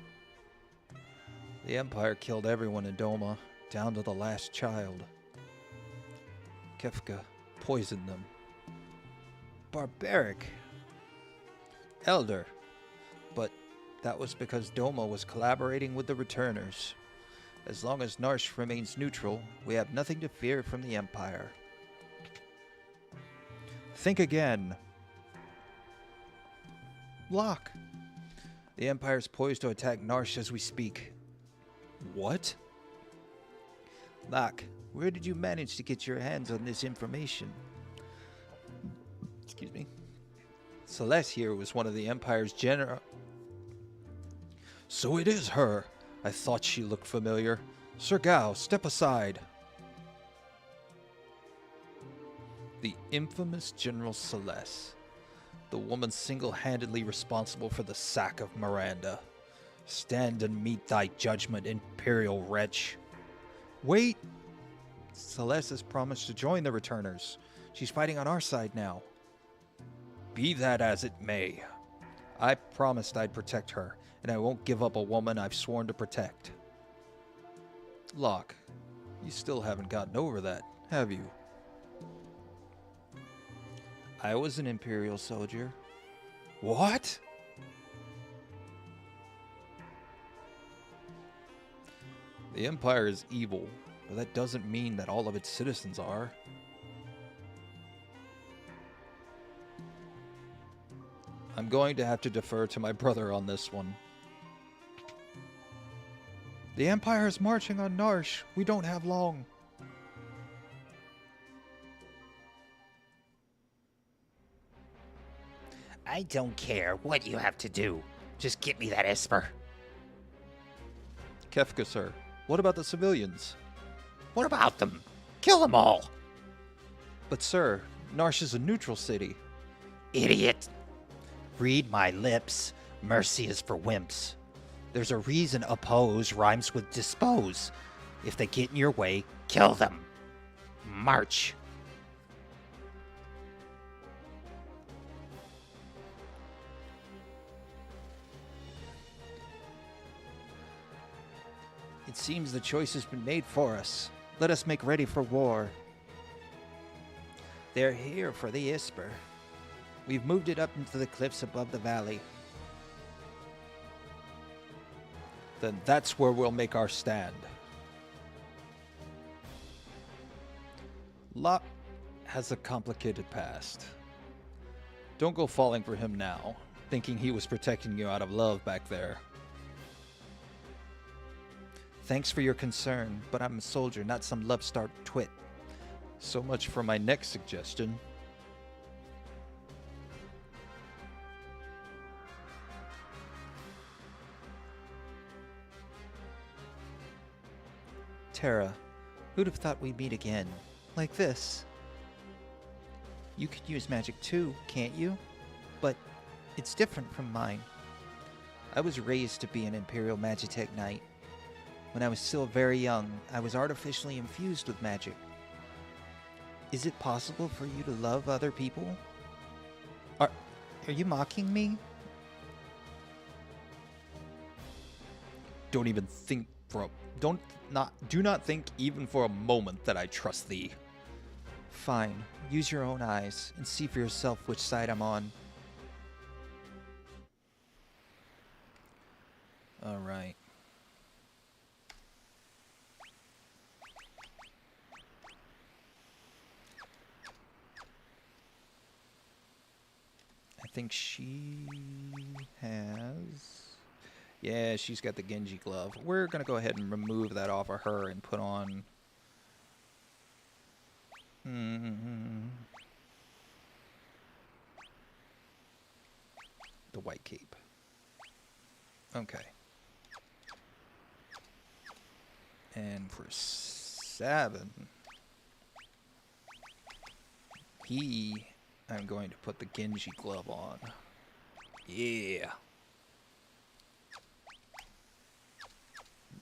The Empire killed everyone in Doma, down to the last child. Kefka poisoned them. Barbaric! Elder! But that was because Doma was collaborating with the Returners. As long as Narsh remains neutral, we have nothing to fear from the Empire. Think again. Locke! The Empire's poised to attack Narsh as we speak. What? Locke, where did you manage to get your hands on this information? Excuse me. Celeste here was one of the Empire's general... So it is her. I thought she looked familiar. Sir Gao, step aside. The infamous General Celeste. The woman single-handedly responsible for the sack of Miranda. Stand and meet thy judgment, Imperial wretch. Wait! Celeste has promised to join the Returners. She's fighting on our side now. Be that as it may. I promised I'd protect her, and I won't give up a woman I've sworn to protect. Locke, you still haven't gotten over that, have you? I was an Imperial soldier. What? The Empire is evil, but that doesn't mean that all of its citizens are. I'm going to have to defer to my brother on this one. The Empire is marching on Narsh. We don't have long. I don't care what you have to do. Just get me that Esper. Kefka, sir. What about the civilians? What about them? Kill them all. But sir, Narsh is a neutral city. Idiot. Read my lips. Mercy is for wimps. There's a reason oppose rhymes with dispose. If they get in your way, kill them. March. It seems the choice has been made for us. Let us make ready for war. They're here for the Esper. We've moved it up into the cliffs above the valley. Then that's where we'll make our stand. Locke has a complicated past. Don't go falling for him now, thinking he was protecting you out of love back there. Thanks for your concern, but I'm a soldier, not some love-starved twit. So much for my next suggestion. Terra, who'd have thought we'd meet again? Like this. You could use magic too, can't you? But it's different from mine. I was raised to be an Imperial Magitech Knight. When I was still very young, I was artificially infused with magic. Is it possible for you to love other people? Are you mocking me? Don't even think for a... Do not think even for a moment that I trust thee. Fine. Use your own eyes and see for yourself which side I'm on. All right. I think she has... Yeah, she's got the Genji glove. We're going to go ahead and remove that off of her and put on... the white cape. Okay. And for Sabin, I'm going to put the Genji glove on. Yeah.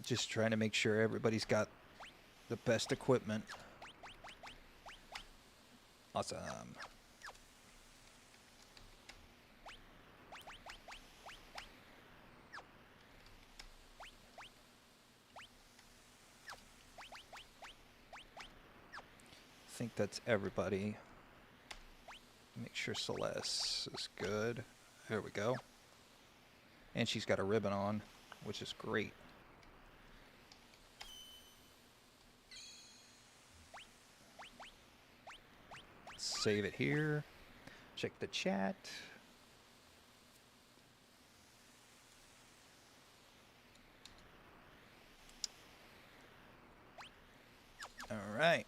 Just trying to make sure everybody's got the best equipment. Awesome. I think that's everybody. Make sure Celeste is good. There we go. And she's got a ribbon on, which is great. Save it here. Check the chat. All right.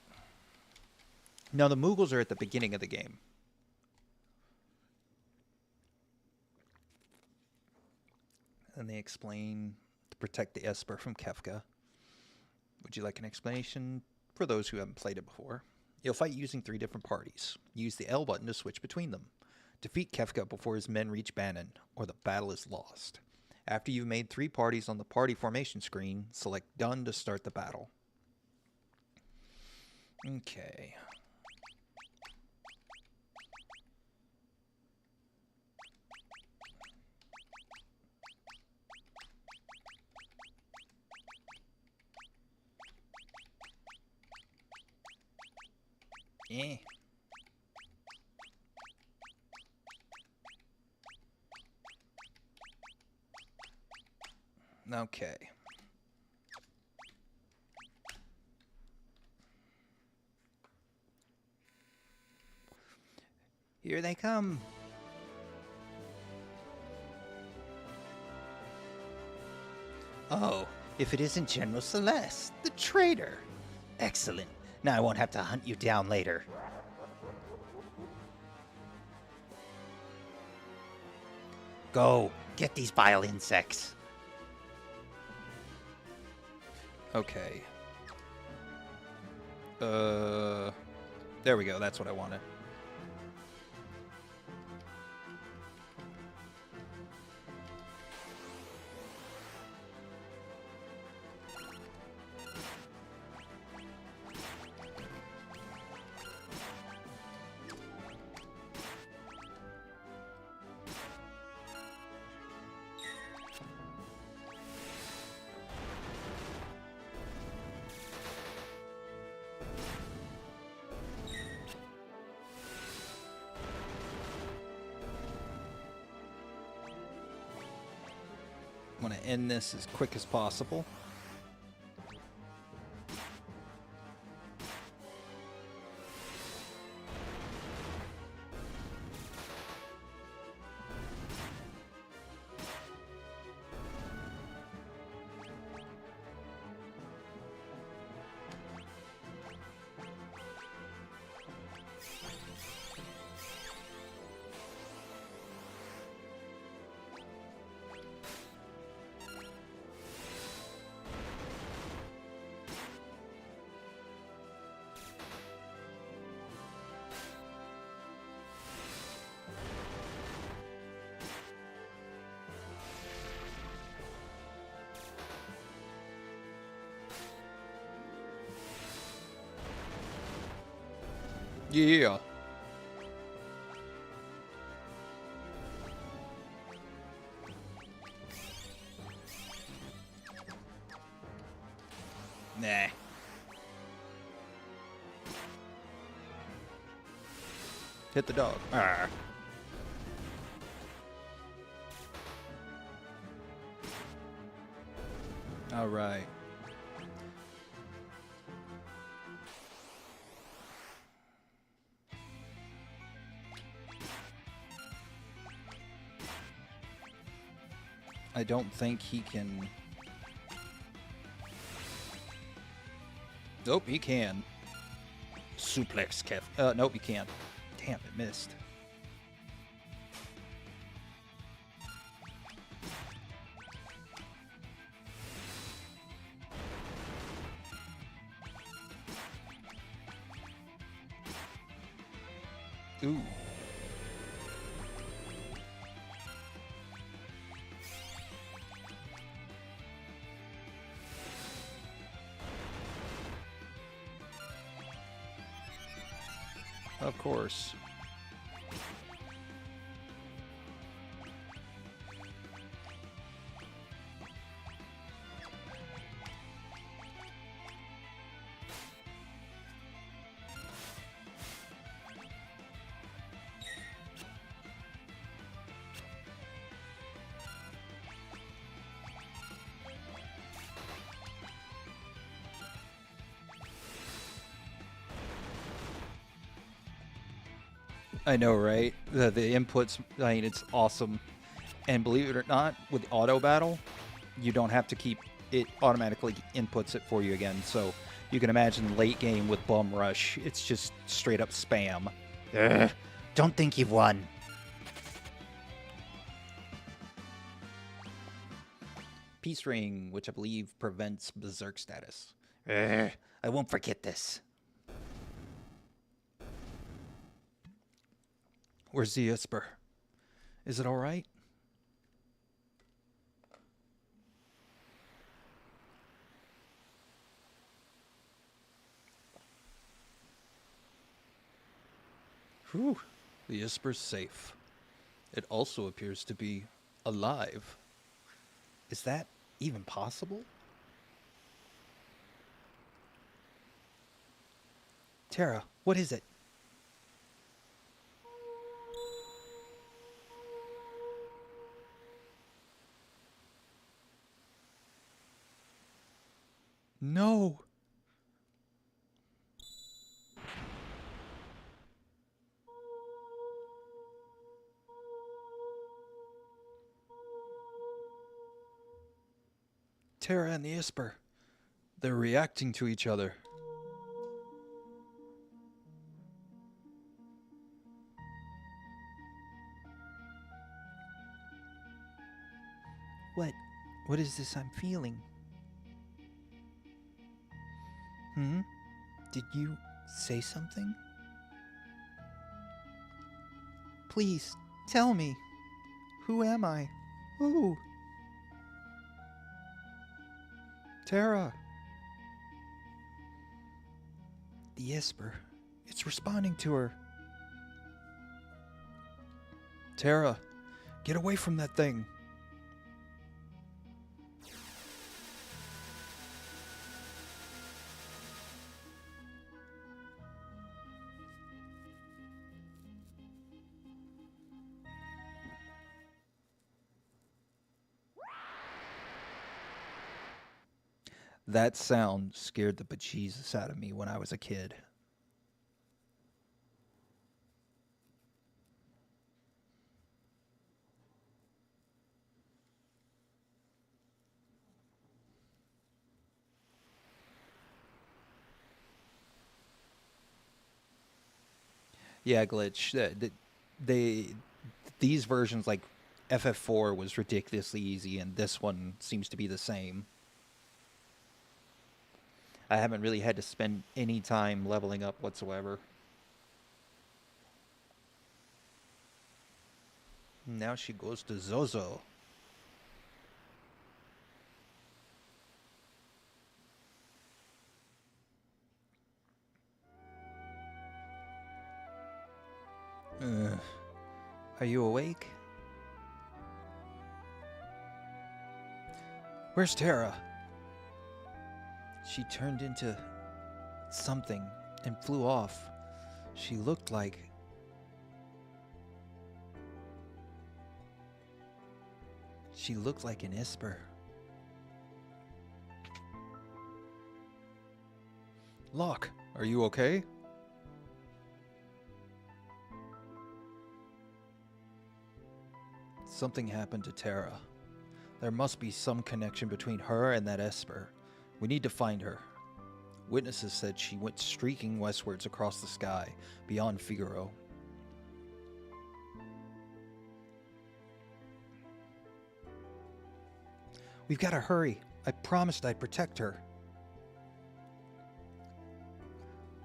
Now the Moogles are at the beginning of the game. And they explain to protect the Esper from Kefka. Would you like an explanation for those who haven't played it before? You'll fight using 3 different parties. Use the L button to switch between them. Defeat Kefka before his men reach Bannon, or the battle is lost. After you've made 3 parties on the party formation screen, select Done to start the battle. Okay. Eh. Okay. Here they come. Oh, if it isn't General Celeste, the traitor. Excellent. Now I won't have to hunt you down later. Go, get these vile insects. Okay. There we go. That's what I wanted. I want to end this as quick as possible. Yeah. Nah. Hit the dog. Arr. All right. I don't think he can... Nope, he can. Suplex, Kev. Nope, he can't. Damn, it missed. Ooh. Of course. I know, right? The inputs, I mean, it's awesome. And believe it or not, with auto battle, you don't have to keep it automatically inputs it for you again. So you can imagine late game with Bum Rush, it's just straight up spam. Don't think you've won. Peace Ring, which I believe prevents Berserk status. I won't forget this. Where's the Isper? Is it all right? Whew, the Isper's safe. It also appears to be alive. Is that even possible? Tara, what is it? No. Tara and the Isper. They're reacting to each other. What is this I'm feeling? Did you say something? Please, tell me. Who am I? Who? Tara. The Isper. It's responding to her. Tara, get away from that thing. That sound scared the bejesus out of me when I was a kid. Yeah, Glitch. These versions, like FF4 was ridiculously easy, and this one seems to be the same. I haven't really had to spend any time leveling up whatsoever. Now she goes to Zozo. Are you awake? Where's Tara? She turned into something and flew off. She looked like She looked like an Esper. Locke, are you okay? Something happened to Tara. There must be some connection between her and that Esper. We need to find her. Witnesses said she went streaking westwards across the sky, beyond Figaro. We've got to hurry. I promised I'd protect her.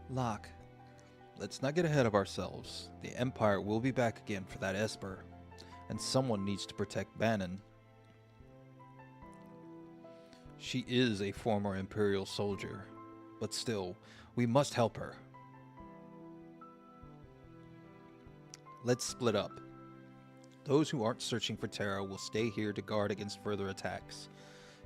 Locke, let's not get ahead of ourselves. The Empire will be back again for that Esper, and someone needs to protect Bannon. She is a former Imperial soldier, but still, we must help her. Let's split up. Those who aren't searching for Tara will stay here to guard against further attacks.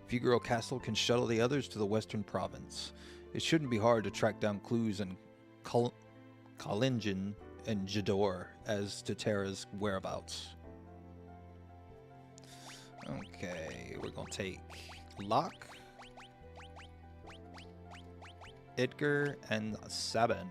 Figaro Castle can shuttle the others to the western province. It shouldn't be hard to track down clues in Kalingen and Jador as to Tara's whereabouts. Okay, we're going to take Locke, Edgar, and Sabin.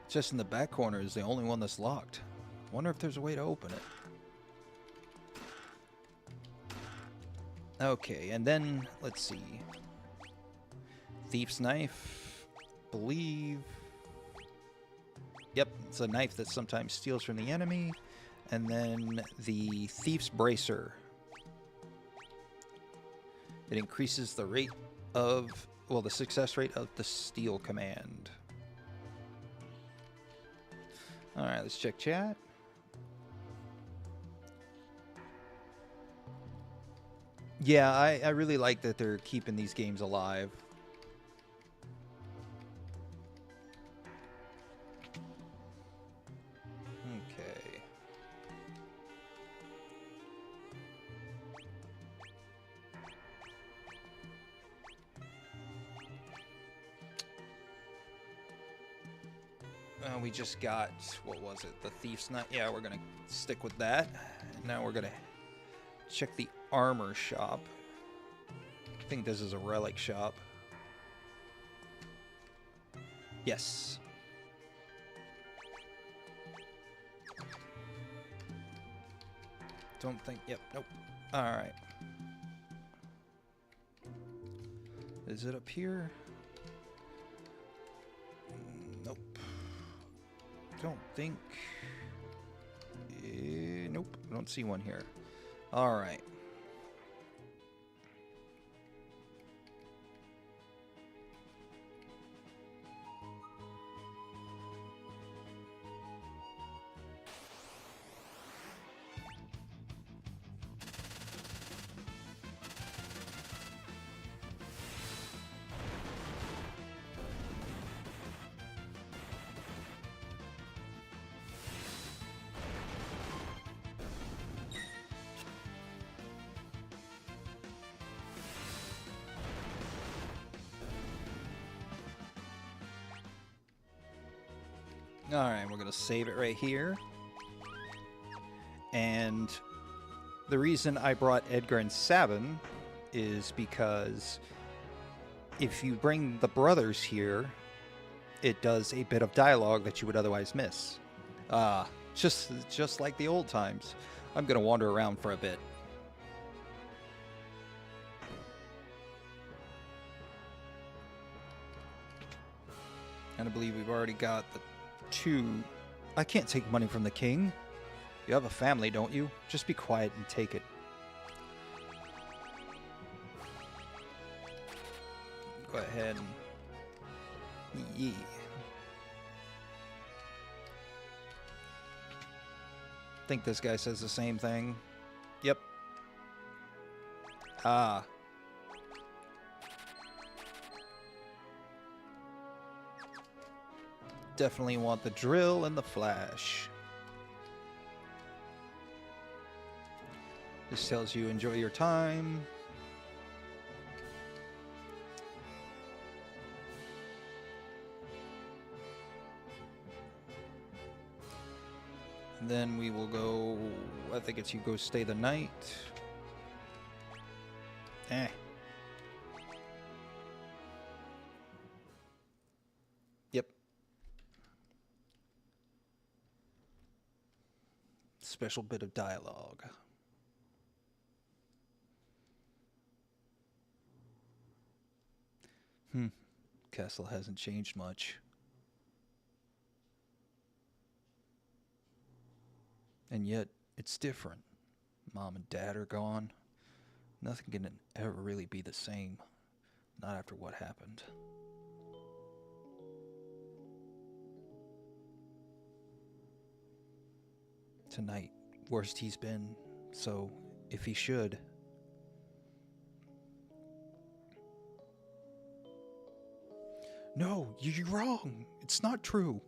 Just in the back corner is the only one that's locked. Wonder if there's a way to open it. Okay, and then let's see. Thief's knife, believe. Yep, it's a knife that sometimes steals from the enemy. And then the thief's bracer. It increases the rate of, well, the success rate of the steal command. Alright, let's check chat. Yeah, I really like that they're keeping these games alive. Okay. We just got, what was it? The Thief's Knife. Yeah, we're going to stick with that. And now we're going to check the armor shop. I think this is a relic shop. Yes. Don't think, yep, nope. Alright. Is it up here? Nope. Don't think. Nope, I don't see one here. Alright. Alright, we're going to save it right here. And the reason I brought Edgar and Sabin is because if you bring the brothers here, it does a bit of dialogue that you would otherwise miss. Just like the old times. I'm going to wander around for a bit. And I believe we've already got the two. I can't take money from the king. You have a family, don't you? Just be quiet and take it. Go ahead and... Yeah. I think this guy says the same thing. Yep. Ah. Definitely want the drill and the flash. This tells you enjoy your time. And then we will go, I think it's you go stay the night. Yep. Special bit of dialogue. Castle hasn't changed much. And yet, it's different. Mom and Dad are gone. Nothing can ever really be the same. Not after what happened. Tonight, worst he's been, so if he should... No, you're wrong. It's not true.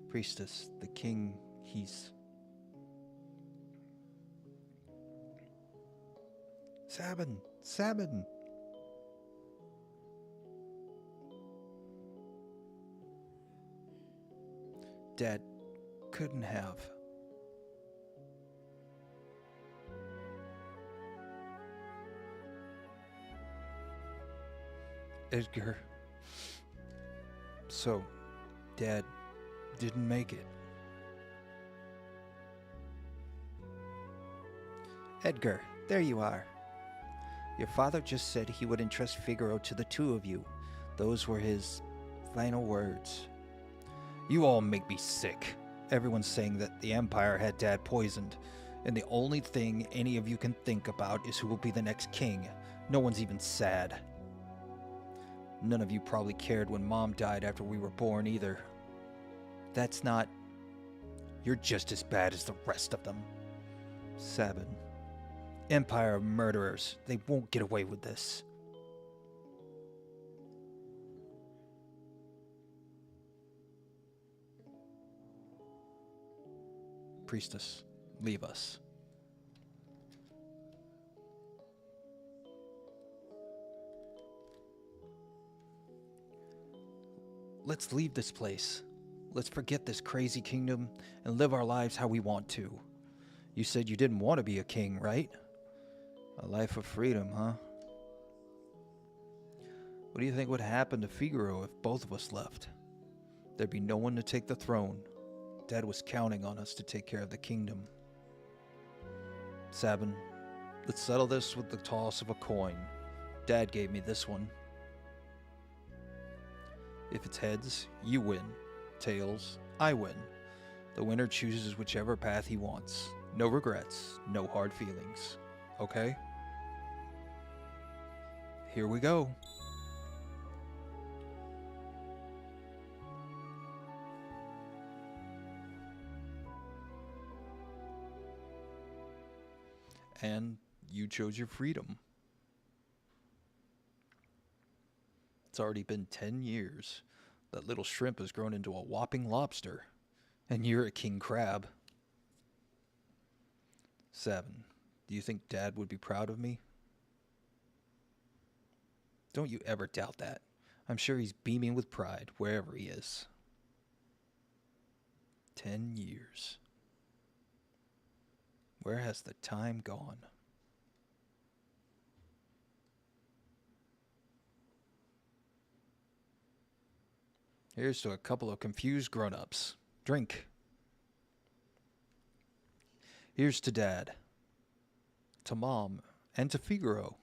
Priestess, the king, he's... Sabin! Sabin! Dad couldn't have. Edgar. So, Dad didn't make it. Edgar, there you are. Your father just said he would entrust Figaro to the two of you. Those were his final words. You all make me sick. Everyone's saying that the Empire had Dad poisoned, and the only thing any of you can think about is who will be the next king. No one's even sad. None of you probably cared when Mom died after we were born either. That's not... You're just as bad as the rest of them. Sabin. Empire of murderers. They won't get away with this. Priestess, leave us. Let's leave this place. Let's forget this crazy kingdom and live our lives how we want to. You said you didn't want to be a king, right? A life of freedom, huh? What do you think would happen to Figaro if both of us left? There'd be no one to take the throne. Dad was counting on us to take care of the kingdom. Sabin, let's settle this with the toss of a coin. Dad gave me this one. If it's heads, you win. Tails, I win. The winner chooses whichever path he wants. No regrets, no hard feelings. Okay? Here we go. And you chose your freedom. It's already been 10 years. That little shrimp has grown into a whopping lobster. And you're a king crab. Sabin, do you think Dad would be proud of me? Don't you ever doubt that. I'm sure he's beaming with pride wherever he is. 10 years. Where has the time gone? Here's to a couple of confused grown-ups. Drink. Here's to Dad, to Mom, and to Figaro.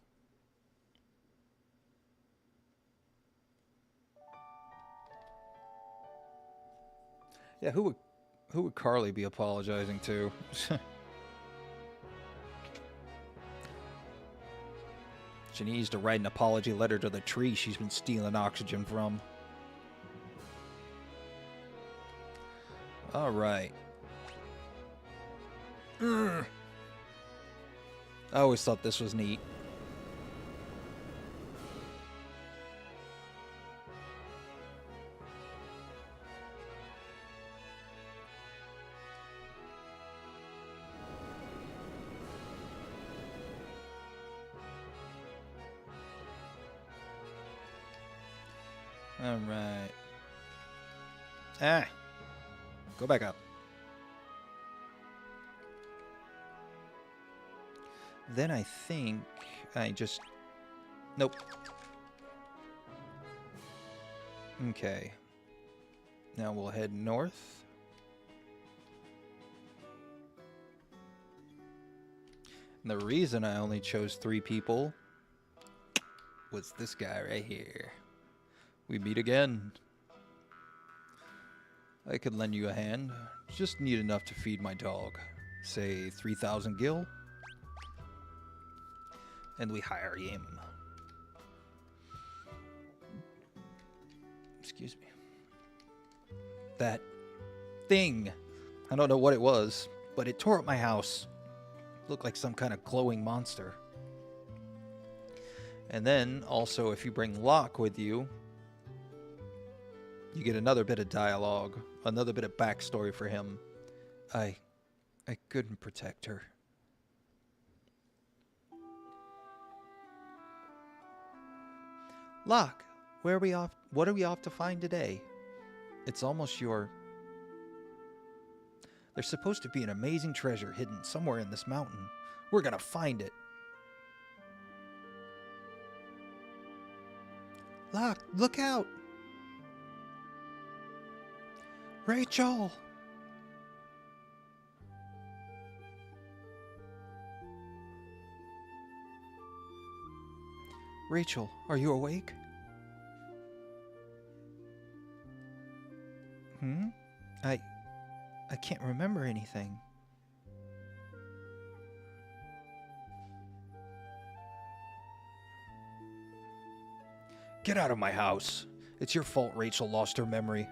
Yeah, who would Carly be apologizing to? She needs to write an apology letter to the tree she's been stealing oxygen from. All right. I always thought this was neat. Alright. Ah! Go back up. Then I think I just... Nope. Okay. Now we'll head north. And the reason I only chose 3 people was this guy right here. We meet again. I could lend you a hand. Just need enough to feed my dog. Say 3,000 gil. And we hire him. Excuse me. That thing. I don't know what it was, but it tore up my house. Looked like some kind of glowing monster. And then, also, if you bring Locke with you, you get another bit of dialogue, another bit of backstory for him. I couldn't protect her. Locke, where are we off? What are we off to find today? It's almost your... There's supposed to be an amazing treasure hidden somewhere in this mountain. We're gonna find it. Locke, look out! Rachel! Rachel, are you awake? I can't remember anything. Get out of my house. It's your fault Rachel lost her memory.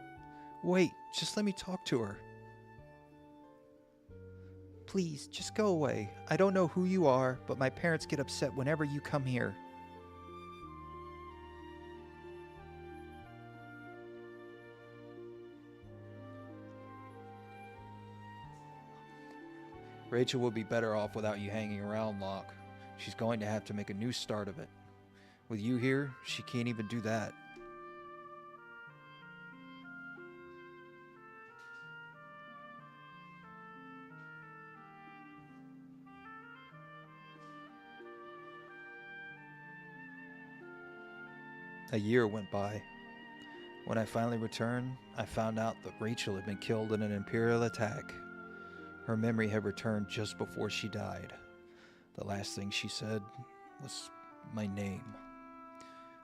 Wait, just let me talk to her. Please, just go away. I don't know who you are, but my parents get upset whenever you come here. Rachel will be better off without you hanging around, Locke. She's going to have to make a new start of it. With you here, she can't even do that. A year went by. When I finally returned, I found out that Rachel had been killed in an Imperial attack. Her memory had returned just before she died. The last thing she said was my name.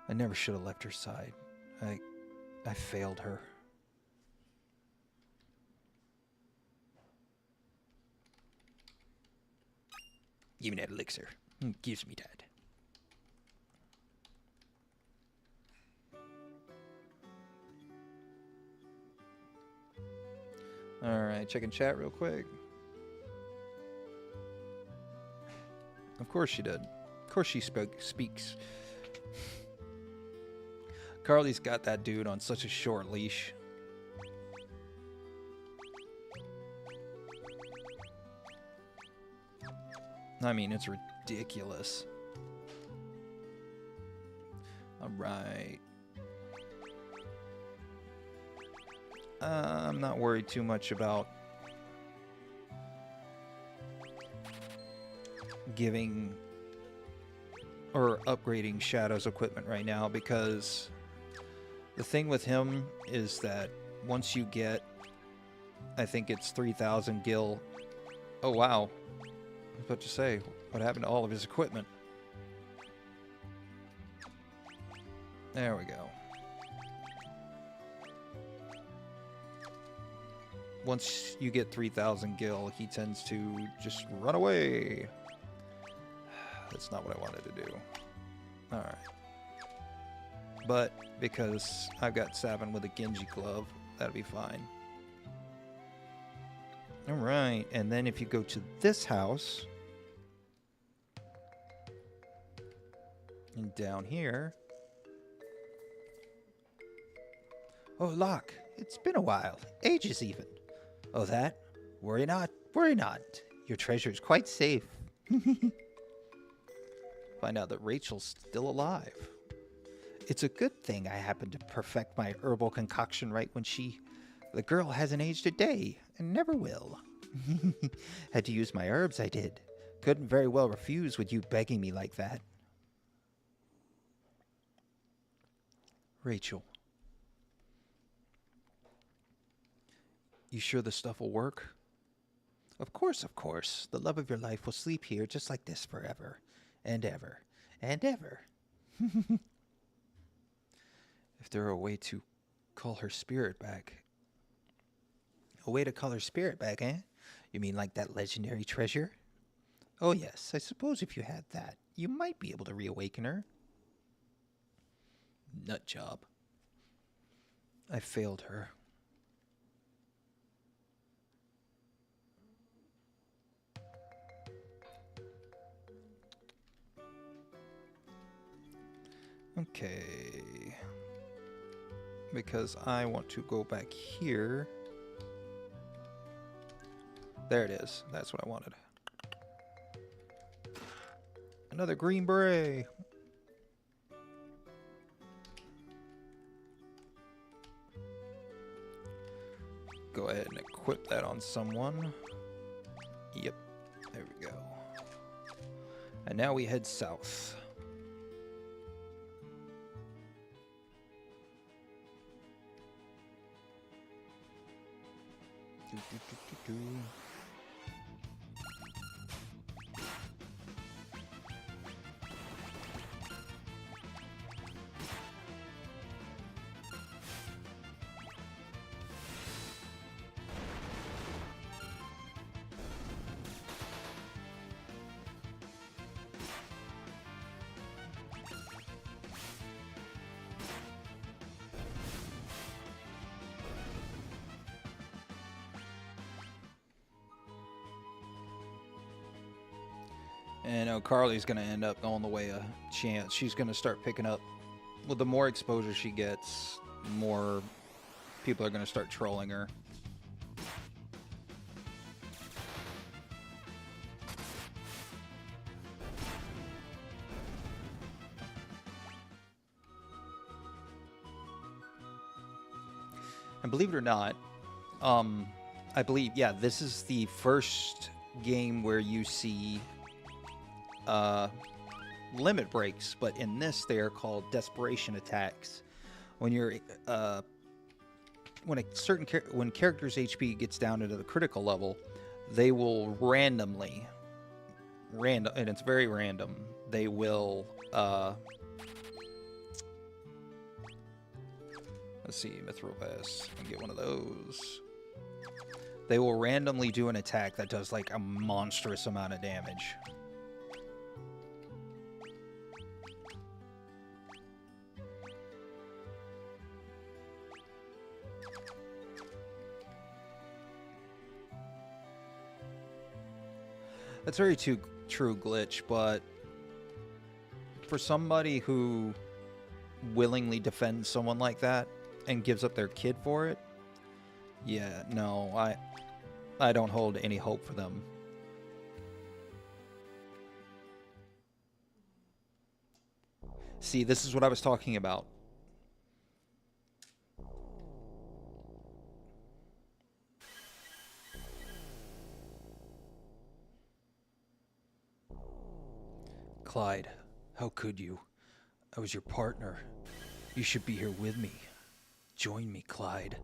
I never should have left her side. I failed her. Give me that elixir. Gives me that. Alright, checking chat real quick. Of course she did. Of course she speaks. Carly's got that dude on such a short leash. I mean, it's ridiculous. Alright. I'm not worried too much about giving or upgrading Shadow's equipment right now, because the thing with him is that once you get, I think it's 3,000 gil. Oh wow, I was about to say, what happened to all of his equipment? There we go. Once you get 3,000 gil, he tends to just run away. That's not what I wanted to do. Alright. But because I've got Sabin with a Genji glove, that'll be fine. Alright, and then if you go to this house, and down here... Oh, Locke, it's been a while. Ages even. Oh, that? Worry not, worry not. Your treasure is quite safe. Find out that Rachel's still alive. It's a good thing I happened to perfect my herbal concoction right when the girl hasn't aged a day, and never will. Had to use my herbs, I did. Couldn't very well refuse with you begging me like that. Rachel. You sure the stuff will work? Of course, of course. The love of your life will sleep here just like this forever. And ever. And ever. If there were a way to call her spirit back. A way to call her spirit back, eh? You mean like that legendary treasure? Oh yes, I suppose if you had that, you might be able to reawaken her. Nut job. I failed her. Okay. Because I want to go back here. There it is. That's what I wanted. Another green beret. Go ahead and equip that on someone. Yep. There we go. And now we head south. And Carly's going to end up going the way of Chance. She's going to start picking up. Well, the more exposure she gets, more people are going to start trolling her. And believe it or not, I believe, yeah, this is the first game where you see limit breaks, but in this they are called desperation attacks. When you're when character's HP gets down into the critical level, they will randomly, and it's very random. They will let's see, Mithril Pass, and get one of those. They will randomly do an attack that does like a monstrous amount of damage. That's very true, Glitch, but for somebody who willingly defends someone like that and gives up their kid for it, yeah, no, I don't hold any hope for them. See, this is what I was talking about. Clyde, how could you? I was your partner. You should be here with me. Join me, Clyde.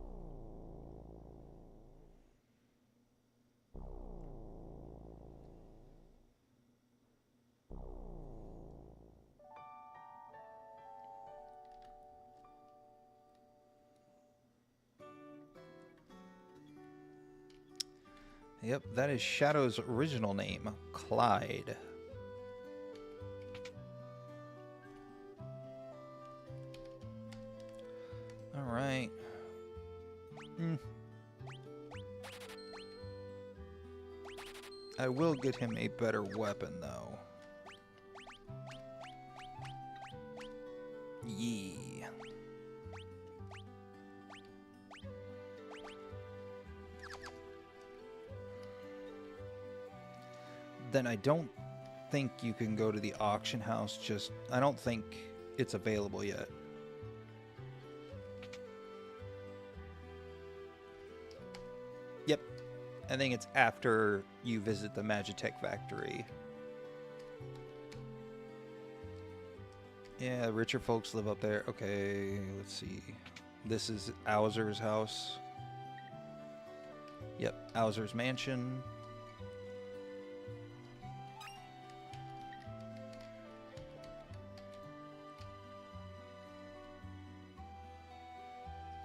Yep, that is Shadow's original name, Clyde. Alright. I will get him a better weapon, though. Yee. Then I don't think you can go to the auction house. I don't think it's available yet. Yep. I think it's after you visit the Magitech factory. Yeah, richer folks live up there. Okay, let's see. This is Owser's house. Yep, Owser's mansion.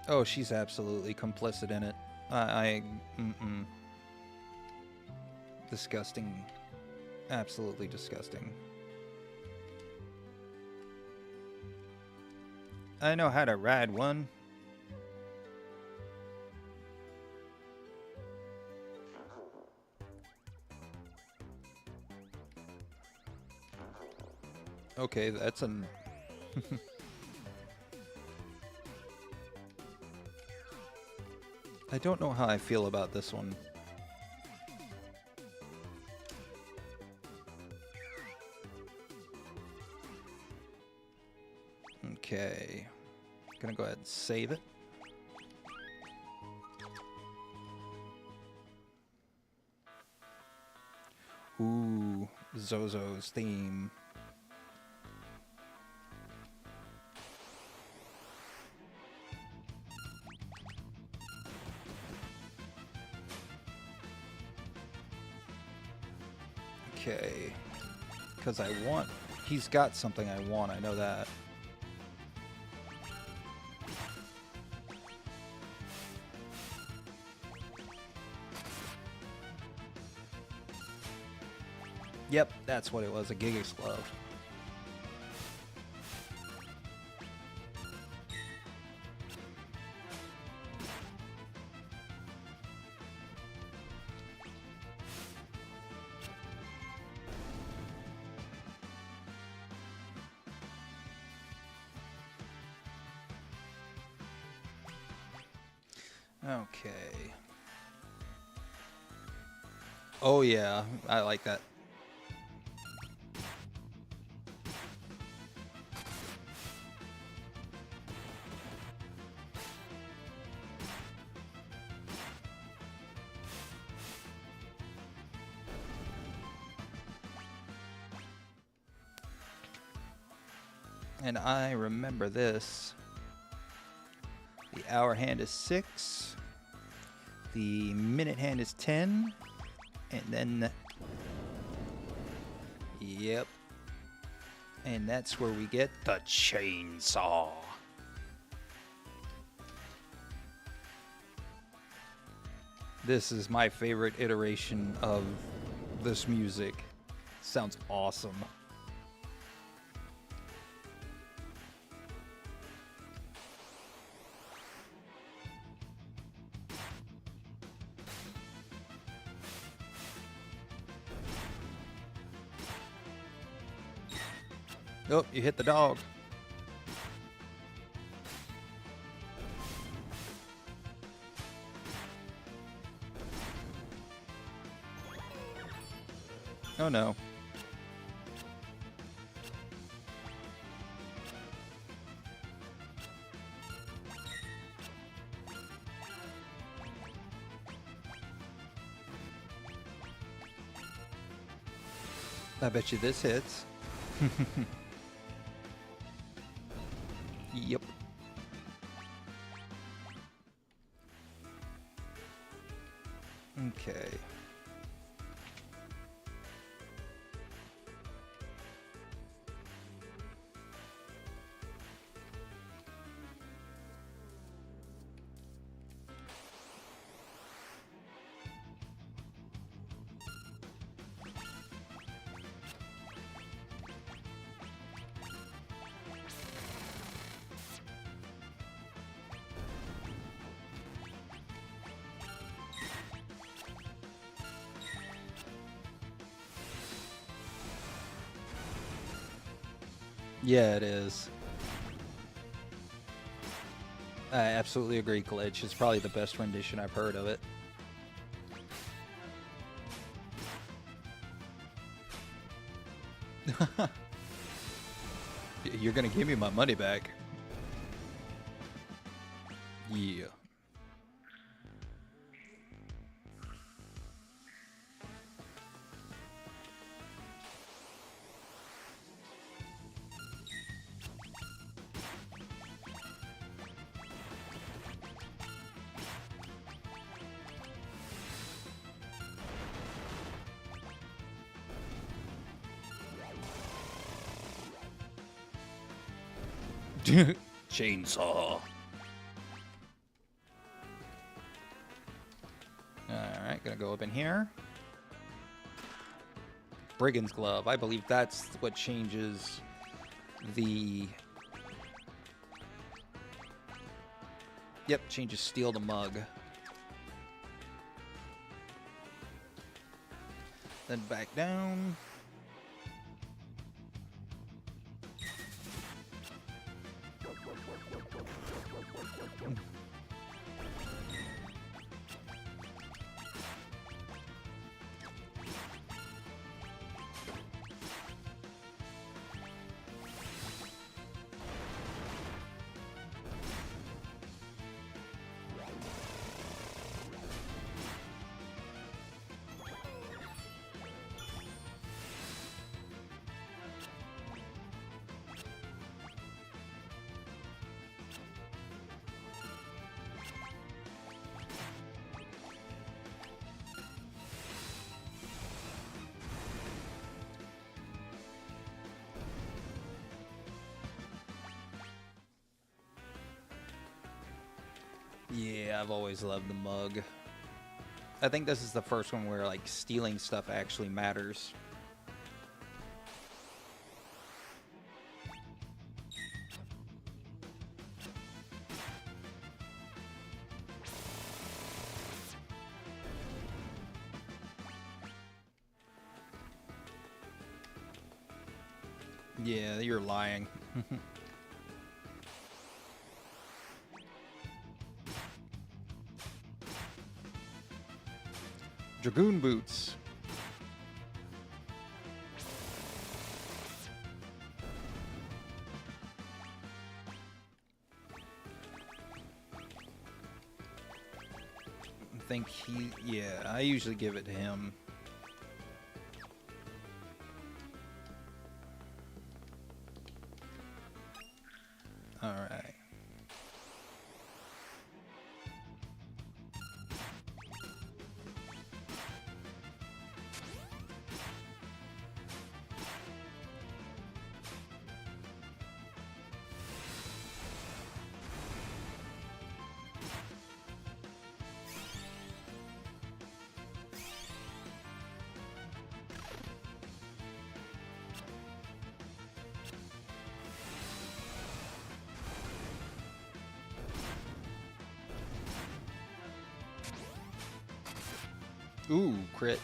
Oh, she's absolutely complicit in it. Disgusting. Absolutely disgusting. I know how to ride one. Okay, that's an... I don't know how I feel about this one. Okay. Gonna go ahead and save it. Ooh, Zozo's theme. Okay. Because I want... He's got something I want, I know that. Yep, that's what it was, a Giga's glove. Okay. Oh yeah, I like that. And I remember this. The hour hand is 6. The minute hand is 10. And then... Yep. And that's where we get the chainsaw. This is my favorite iteration of this music. Sounds awesome. Oh, you hit the dog. Oh no. I bet you this hits. Yep. Okay. Yeah, it is. I absolutely agree, Glitch. It's probably the best rendition I've heard of it. You're gonna give me my money back. Yeah. Chainsaw. Alright, gonna go up in here. Brigand's Glove. I believe that's what changes the... Yep, changes steel to mug. Then back down. Yeah, I've always loved the mug. I think this is the first one where, like, stealing stuff actually matters. Yeah, you're lying. Dragoon boots. I think he... Yeah, I usually give it to him. Alright. Ooh, crit.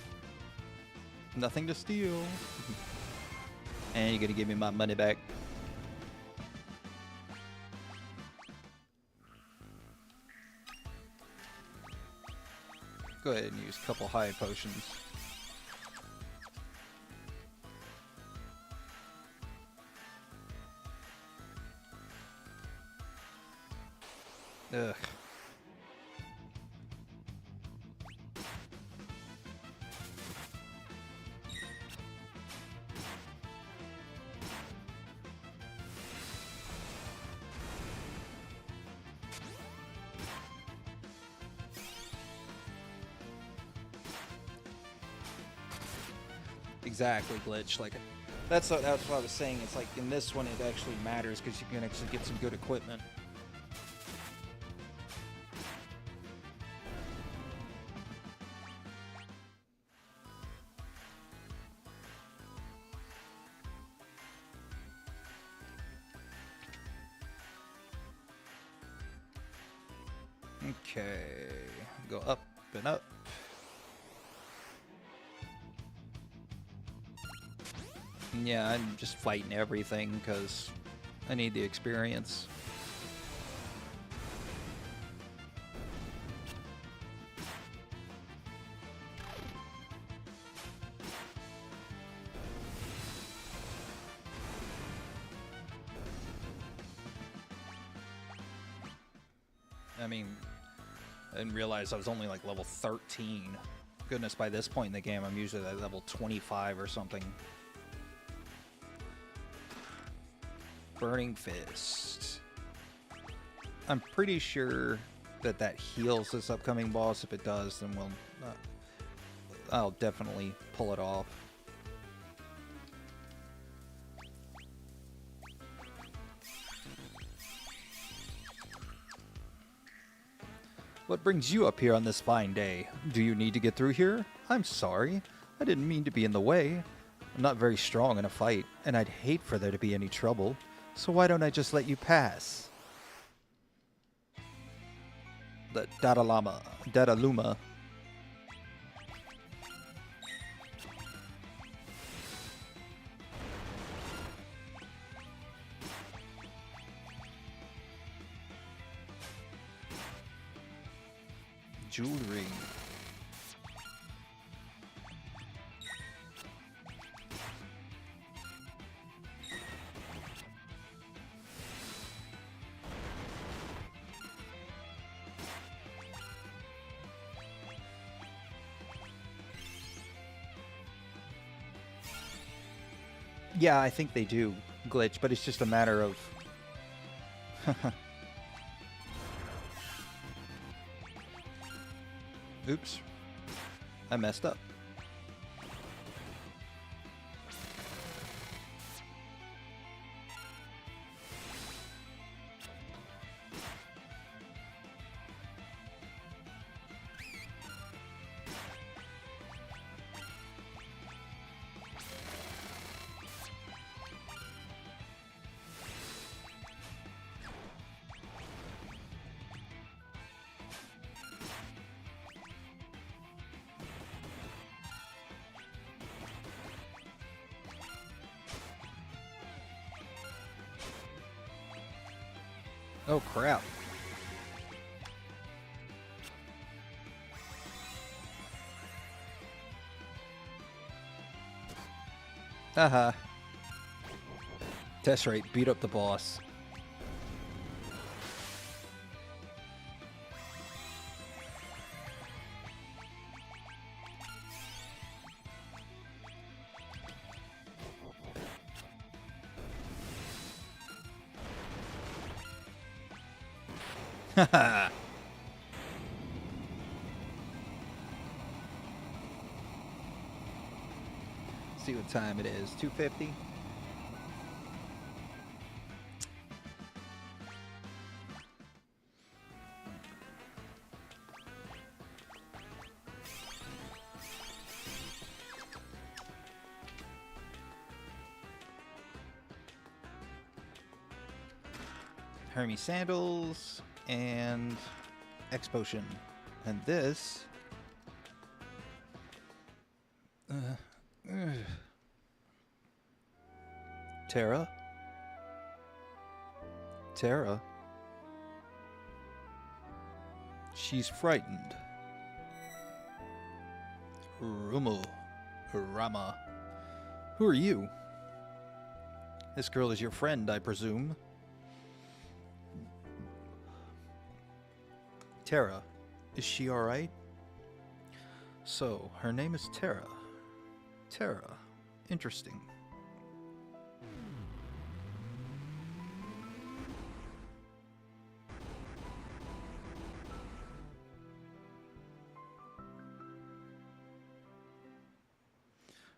Nothing to steal. And you're gonna give me my money back. Go ahead and use a couple high potions. Ugh. Exactly, glitch. Like, that's what I was saying. It's like in this one, it actually matters because you can actually get some good equipment. Okay, go up and up. Yeah, I'm just fighting everything because I need the experience. I mean, I didn't realize I was only like level 13. Goodness, by this point in the game, I'm usually at level 25 or something. Burning Fist. I'm pretty sure that that heals this upcoming boss. If it does, then we'll... I'll definitely pull it off. What brings you up here on this fine day? Do you need to get through here? I'm sorry. I didn't mean to be in the way. I'm not very strong in a fight, and I'd hate for there to be any trouble. So why don't I just let you pass? The Dadaluma. Jewelry. Yeah, I think they do glitch, but it's just a matter of... Oops. I messed up. Oh, crap. Haha. That's right, beat up the boss. Haha. See what time it is. 2:50. Hermes sandals and X potion. And this Terra? Terra? She's frightened. Rama. Who are you? This girl is your friend, I presume. Terra. Is she alright? So, her name is Terra. Terra. Interesting.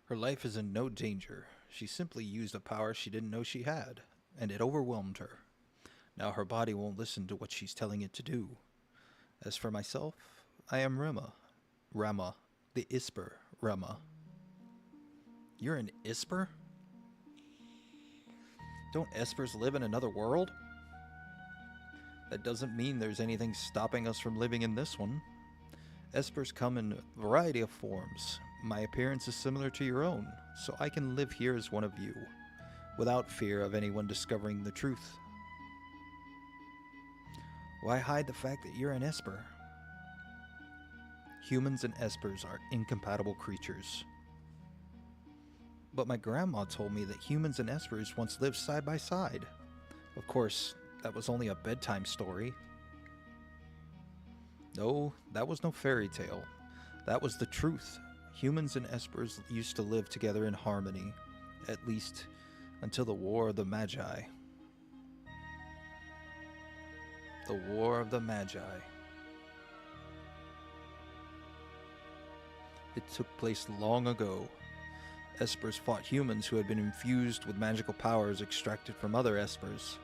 Her life is in no danger. She simply used a power she didn't know she had, and it overwhelmed her. Now her body won't listen to what she's telling it to do. As for myself, I am Rama, the Isper Rama. You're an Isper? Don't Espers live in another world? That doesn't mean there's anything stopping us from living in this one. Espers come in a variety of forms. My appearance is similar to your own, so I can live here as one of you, without fear of anyone discovering the truth. Why hide the fact that you're an Esper? Humans and Espers are incompatible creatures. But my grandma told me that humans and Espers once lived side by side. Of course, that was only a bedtime story. No, that was no fairy tale. That was the truth. Humans and Espers used to live together in harmony, at least until the War of the Magi. The War of the Magi. It took place long ago. Espers fought humans who had been infused with magical powers extracted from other Espers.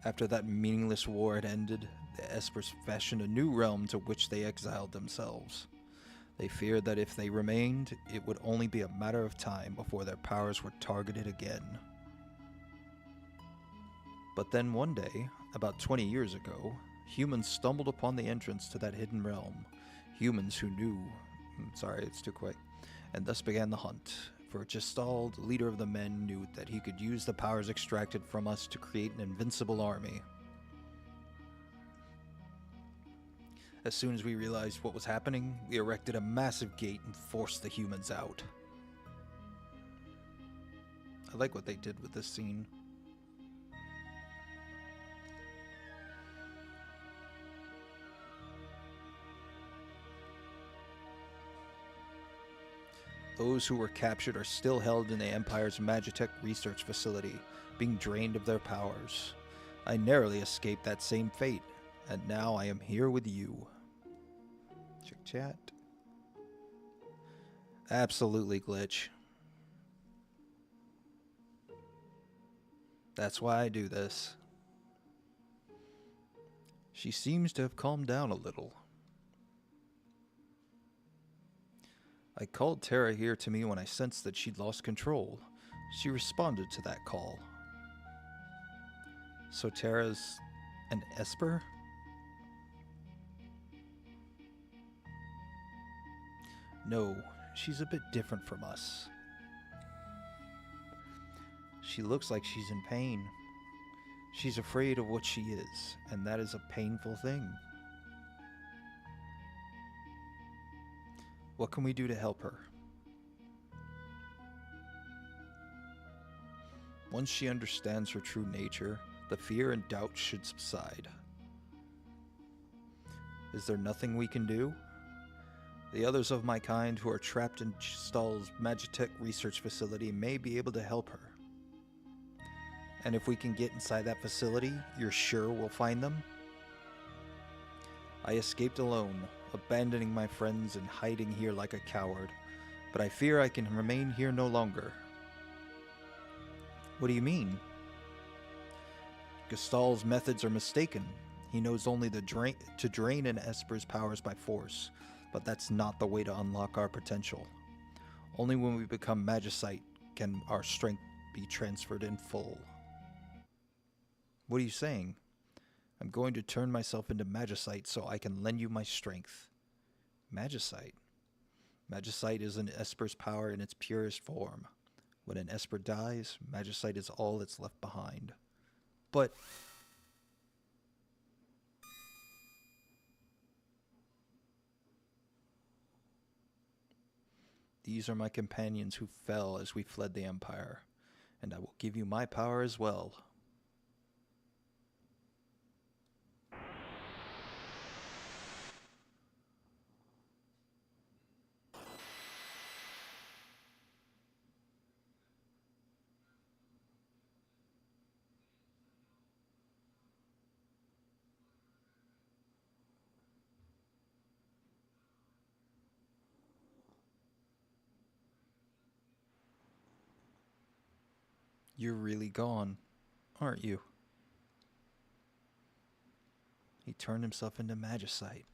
After that meaningless war had ended, the Espers fashioned a new realm to which they exiled themselves. They feared that if they remained, it would only be a matter of time before their powers were targeted again. But then one day, about 20 years ago, humans stumbled upon the entrance to that hidden realm. Humans who knew... Sorry, it's too quick. And thus began the hunt. For Gestal, the leader of the men, knew that he could use the powers extracted from us to create an invincible army. As soon as we realized what was happening, we erected a massive gate and forced the humans out. I like what they did with this scene. Those who were captured are still held in the Empire's Magitech research facility, being drained of their powers. I narrowly escaped that same fate, and now I am here with you. Check chat. Absolutely, Glitch. That's why I do this. She seems to have calmed down a little. I called Terra here to me when I sensed that she'd lost control. She responded to that call. So Terra's an Esper? No, she's a bit different from us. She looks like she's in pain. She's afraid of what she is, and that is a painful thing. What can we do to help her? Once she understands her true nature, the fear and doubt should subside. Is there nothing we can do? The others of my kind who are trapped in Gestal's Magitech research facility may be able to help her. And if we can get inside that facility, you're sure we'll find them? I escaped alone, abandoning my friends and hiding here like a coward, but I fear I can remain here no longer. What do you mean? Gestal's methods are mistaken. He knows only to drain an Esper's powers by force, but that's not the way to unlock our potential. Only when we become Magicite can our strength be transferred in full. What are you saying? I'm going to turn myself into Magicite so I can lend you my strength. Magicite? Magicite is an Esper's power in its purest form. When an Esper dies, Magicite is all that's left behind. But... these are my companions who fell as we fled the Empire, and I will give you my power as well. You're really gone, aren't you? He turned himself into Magicite.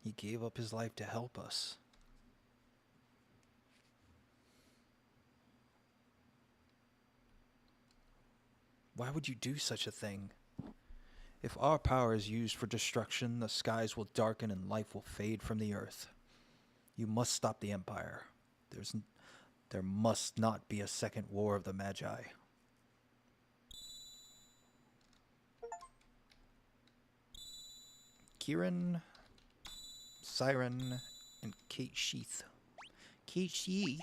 He gave up his life to help us. Why would you do such a thing? If our power is used for destruction, the skies will darken and life will fade from the earth. You must stop the Empire. There must not be a second war of the Magi. Kieran, Siren, and Kate Sheath. Kate Sheath?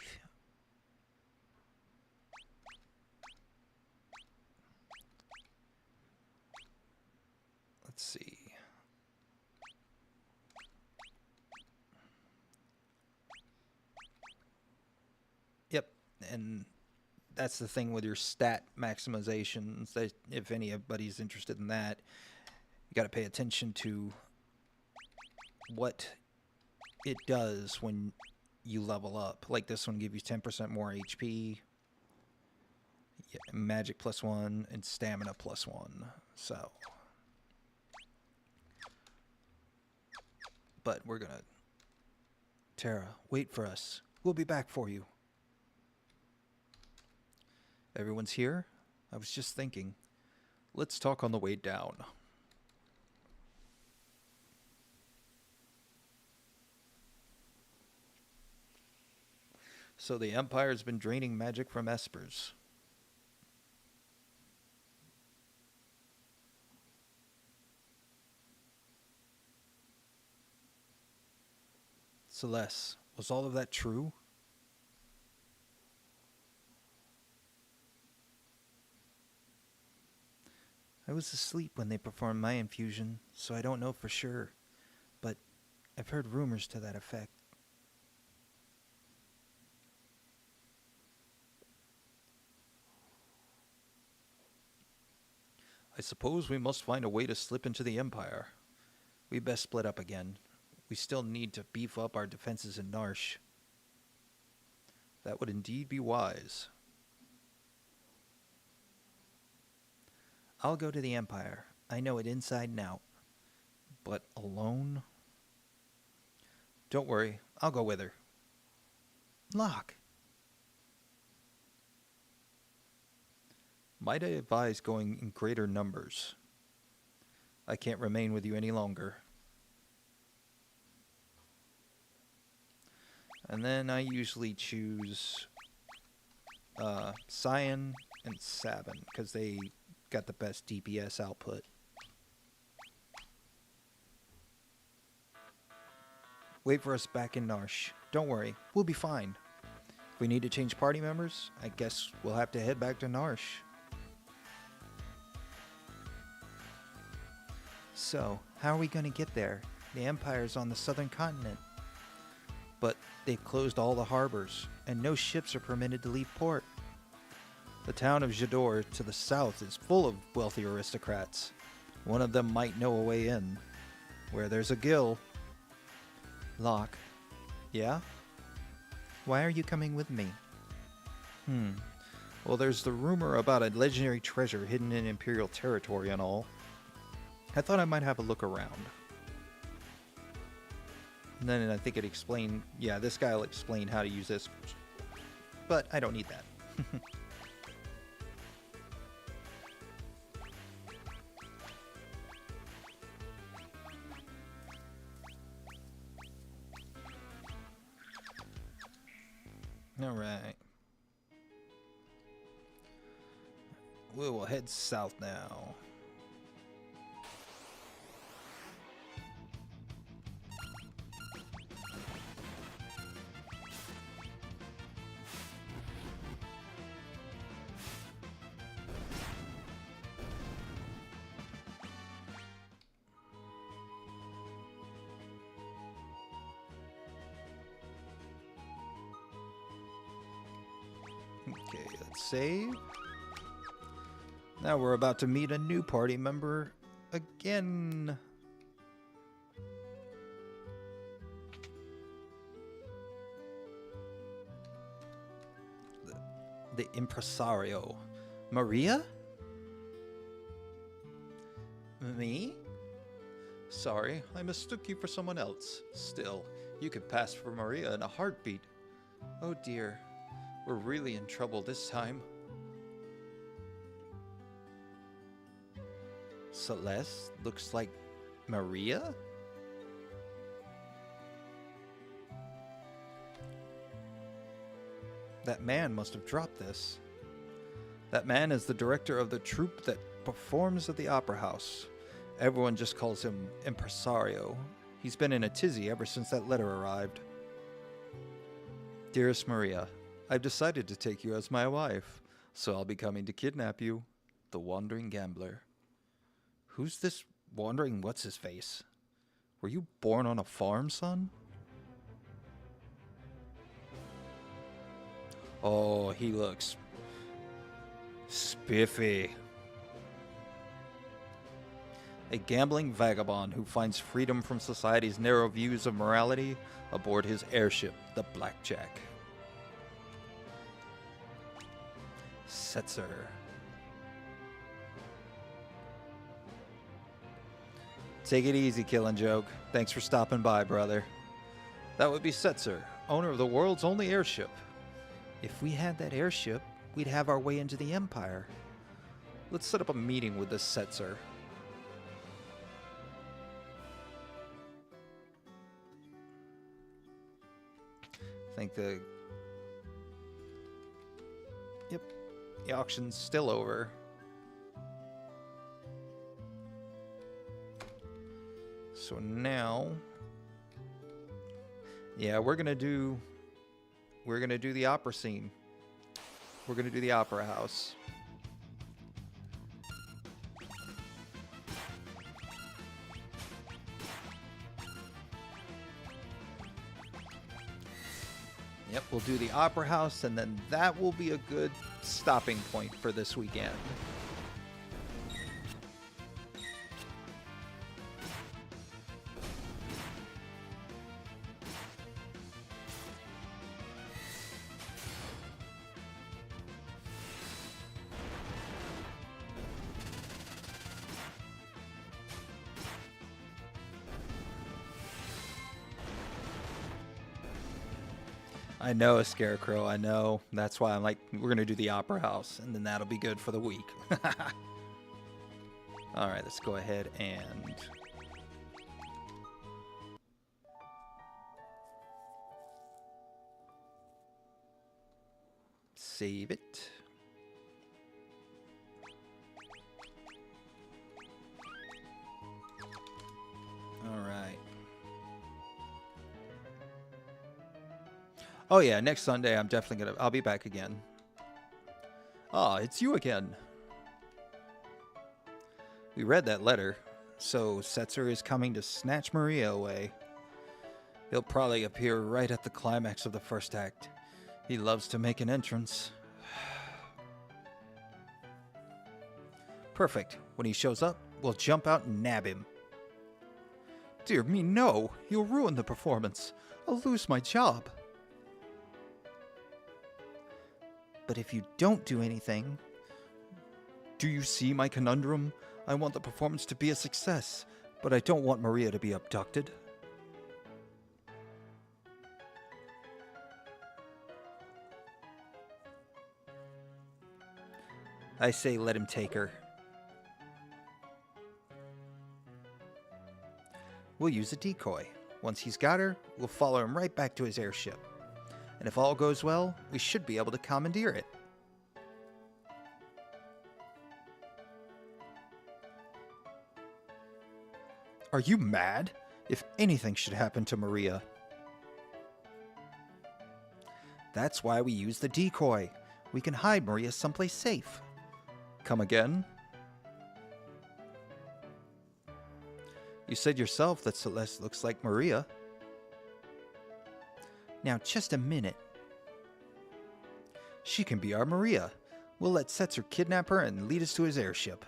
Let's see. Yep, and that's the thing with your stat maximizations, that if anybody's interested in that, you got to pay attention to what it does when you level up. Like this one gives you 10% more HP. Yeah, magic +1 and stamina +1. So, but we're gonna. Tara, wait for us. We'll be back for you. Everyone's here? I was just thinking. Let's talk on the way down. So the Empire's been draining magic from espers. Celeste, was all of that true? I was asleep when they performed my infusion, so I don't know for sure. But I've heard rumors to that effect. I suppose we must find a way to slip into the Empire. We best split up again. We still need to beef up our defenses in Narsh. That would indeed be wise. I'll go to the Empire. I know it inside and out. But alone? Don't worry, I'll go with her. Locke. Might I advise going in greater numbers? I can't remain with you any longer. And then I usually choose Cyan and Sabin, because they got the best DPS output. Wait for us back in Narsh. Don't worry, we'll be fine. If we need to change party members, I guess we'll have to head back to Narsh. So, how are we going to get there? The Empire's on the southern continent. But they've closed all the harbors, and no ships are permitted to leave port. The town of Jador to the south is full of wealthy aristocrats. One of them might know a way in. Where there's a gill. Locke. Yeah? Why are you coming with me? Well, there's the rumor about a legendary treasure hidden in Imperial territory and all. I thought I might have a look around. And then I think it explained, yeah, this guy will explain how to use this. But I don't need that. Alright. We will head south now. Okay, let's save. Now we're about to meet a new party member again. The impresario. Maria? Me? Sorry, I mistook you for someone else. Still, you could pass for Maria in a heartbeat. Oh dear. We're really in trouble this time. Celeste looks like Maria? That man must have dropped this. That man is the director of the troupe that performs at the Opera House. Everyone just calls him Impresario. He's been in a tizzy ever since that letter arrived. Dearest Maria, I've decided to take you as my wife, so I'll be coming to kidnap you, the wandering gambler. Who's this wandering what's-his-face? Were you born on a farm, son? Oh, he looks spiffy. A gambling vagabond who finds freedom from society's narrow views of morality aboard his airship, the Blackjack. Setzer. Take it easy, Killing Joke. Thanks for stopping by, brother. That would be Setzer, owner of the world's only airship. If we had that airship, we'd have our way into the Empire. Let's set up a meeting with this Setzer. I think the auction's still over. So now, yeah, we're gonna do the opera scene. We're gonna do the opera house. Yep, we'll do the opera house, and then that will be a good stopping point for this weekend. I know, a Scarecrow, I know. That's why I'm like, we're going to do the Opera House, and then that'll be good for the week. Alright, let's go ahead and... save it. Alright. Oh yeah, next Sunday I'm definitely I'll be back again. Ah, it's you again. We read that letter, so Setzer is coming to snatch Maria away. He'll probably appear right at the climax of the first act. He loves to make an entrance. Perfect. When he shows up, we'll jump out and nab him. Dear me, no. He'll ruin the performance. I'll lose my job. But if you don't do anything... Do you see my conundrum? I want the performance to be a success, but I don't want Maria to be abducted. I say let him take her. We'll use a decoy. Once he's got her, we'll follow him right back to his airship. And if all goes well, we should be able to commandeer it. Are you mad? If anything should happen to Maria. That's why we use the decoy. We can hide Maria someplace safe. Come again? You said yourself that Celeste looks like Maria. Now, just a minute. She can be our Maria. We'll let Setzer kidnap her and lead us to his airship.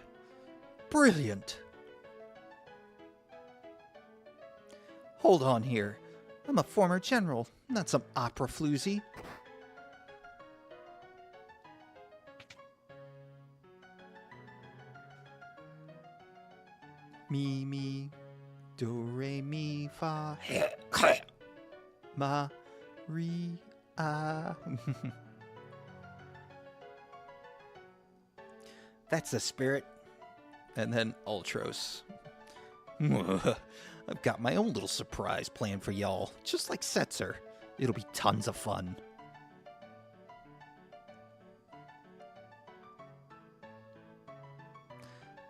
Brilliant! Hold on here. I'm a former general, not some opera floozy. Mi, mi, do, re, mi, fa, ma, re, a. That's the spirit. And then Ultros. I've got my own little surprise planned for y'all, just like Setzer. It'll be tons of fun.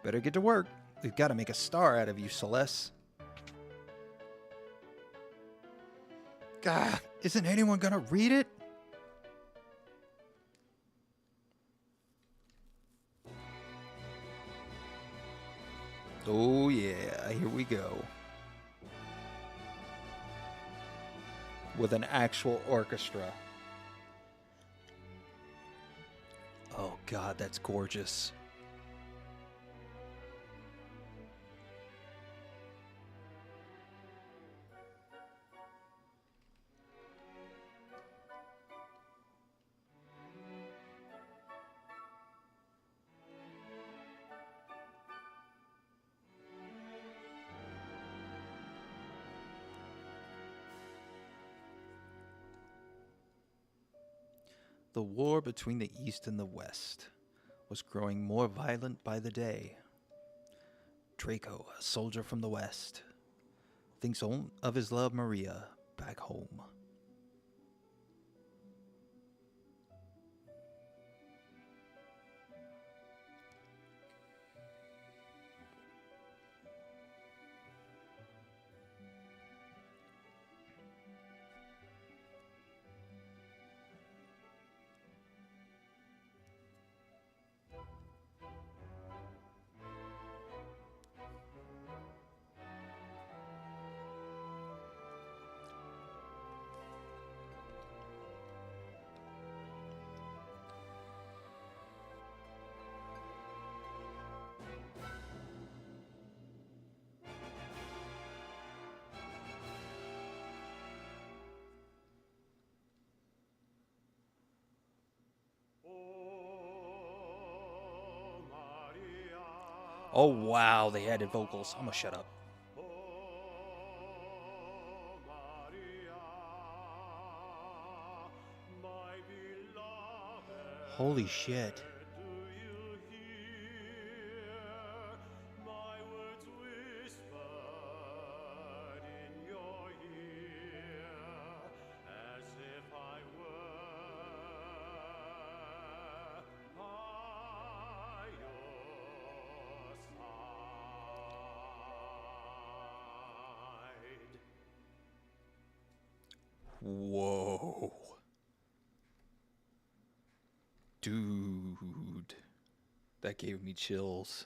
Better get to work. We've got to make a star out of you, Celeste. God, isn't anyone gonna read it? Oh yeah, here we go. With an actual orchestra. Oh God, that's gorgeous. The war between the East and the West was growing more violent by the day. Draco, a soldier from the West, thinks of his love Maria back home. Oh wow, they added vocals. I'm gonna shut up. Holy shit. Whoa. Dude. That gave me chills.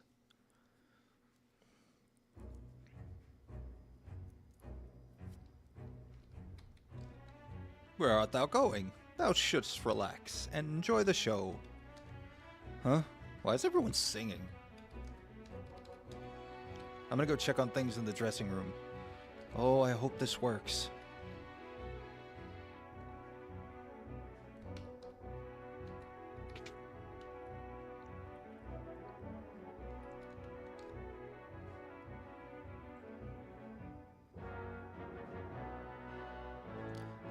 Where art thou going? Thou shouldst relax and enjoy the show. Huh? Why is everyone singing? I'm gonna go check on things in the dressing room. Oh, I hope this works.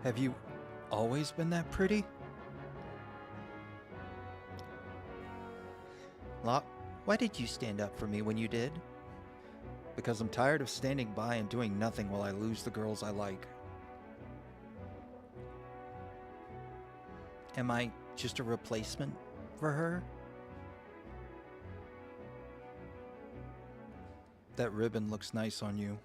Have you always been that pretty? Locke, why did you stand up for me when you did? Because I'm tired of standing by and doing nothing while I lose the girls I like. Am I just a replacement for her? That ribbon looks nice on you.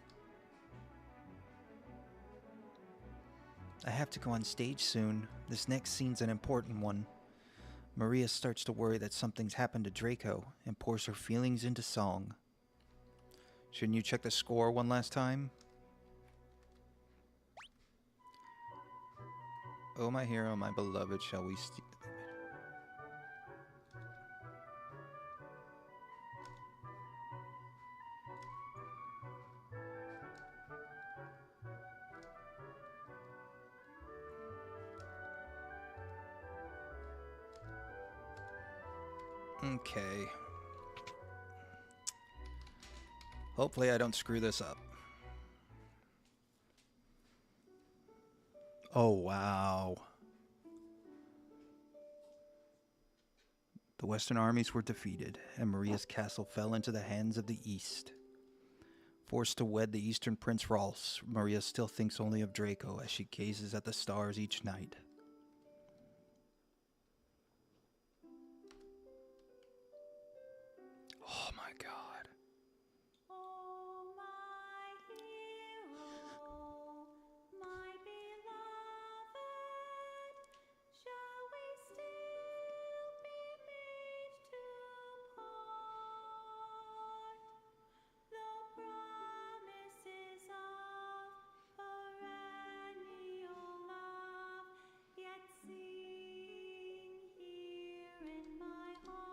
I have to go on stage soon. This next scene's an important one. Maria starts to worry that something's happened to Draco and pours her feelings into song. Shouldn't you check the score one last time? Oh, my hero, my beloved, shall we Okay. Hopefully I don't screw this up. Oh, wow. The Western armies were defeated, and Maria's castle fell into the hands of the East. Forced to wed the Eastern Prince Rolfs, Maria still thinks only of Draco as she gazes at the stars each night. Oh my god. Oh, my hero, my beloved, shall we still be made to part? The promises of perennial love yet sing here in my heart.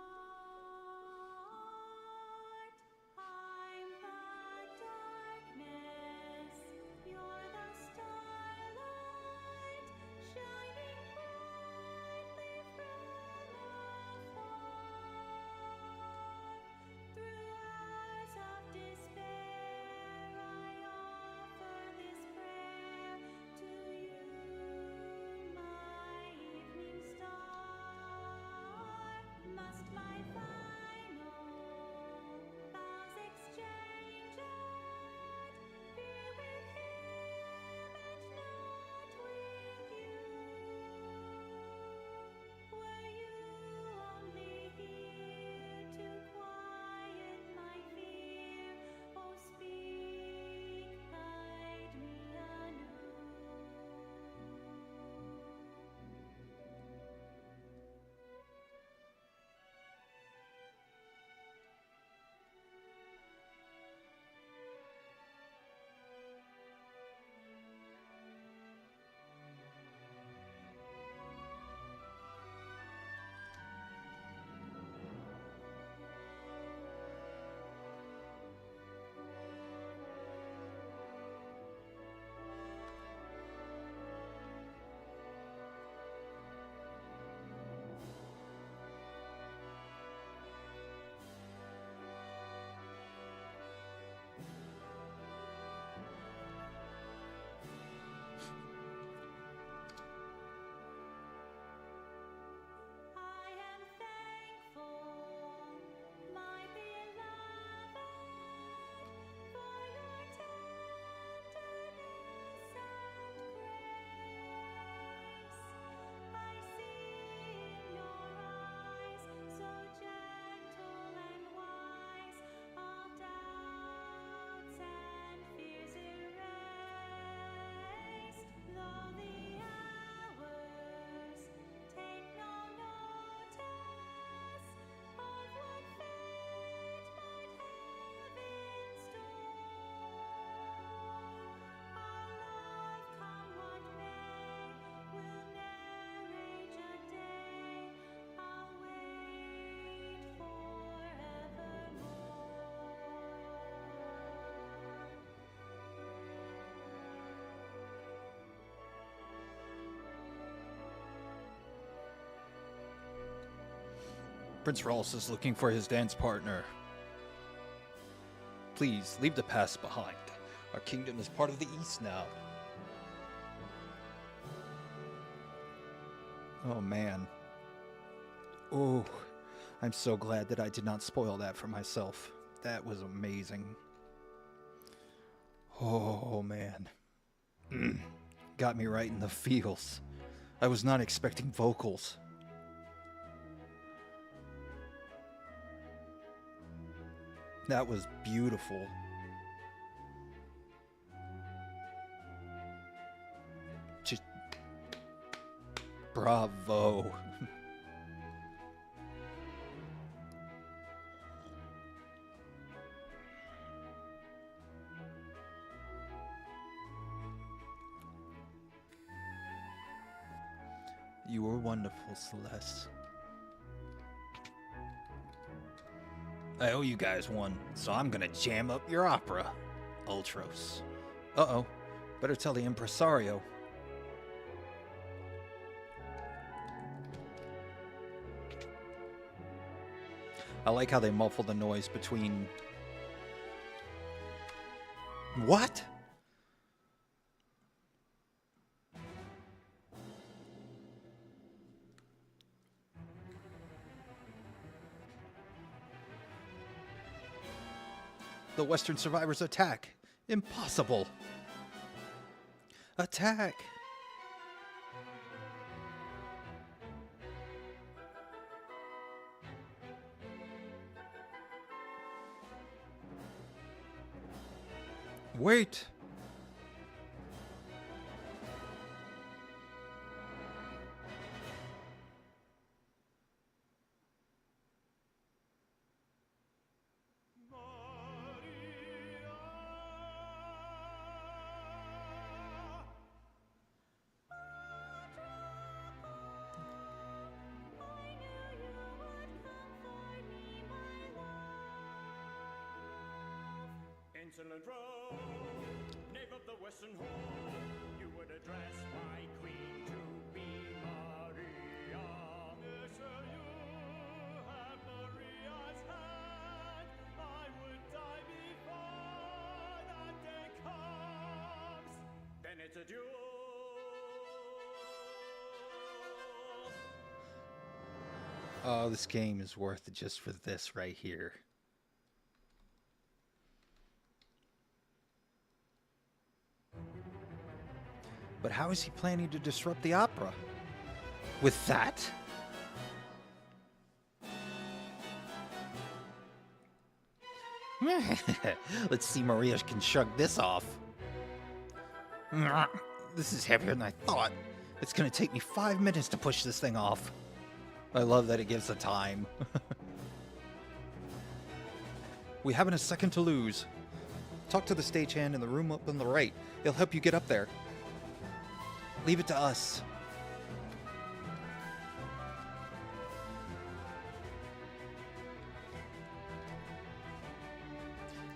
Prince Rolls is looking for his dance partner. Please, leave the past behind. Our kingdom is part of the East now. Oh, man. Oh, I'm so glad that I did not spoil that for myself. That was amazing. Oh, man. Got me right in the feels. I was not expecting vocals. That was beautiful. Just bravo. You were wonderful, Celeste. I owe you guys one, so I'm gonna jam up your opera, Ultros. Uh-oh. Better tell the impresario. I like how they muffle the noise between... What? The Western survivors attack. Impossible. Attack. Wait. Insolent row, knave of the western hall, you would address my queen to be Maria. Sir, you have Maria's hand. I would die before that day comes. Then it's a duel. Oh, this game is worth it just for this right here. But how is he planning to disrupt the opera? With that? Let's see Maria can shrug this off. This is heavier than I thought. It's gonna take me 5 minutes to push this thing off. I love that it gives a time. We haven't a second to lose. Talk to the stagehand in the room up on the right. He'll help you get up there. Leave it to us.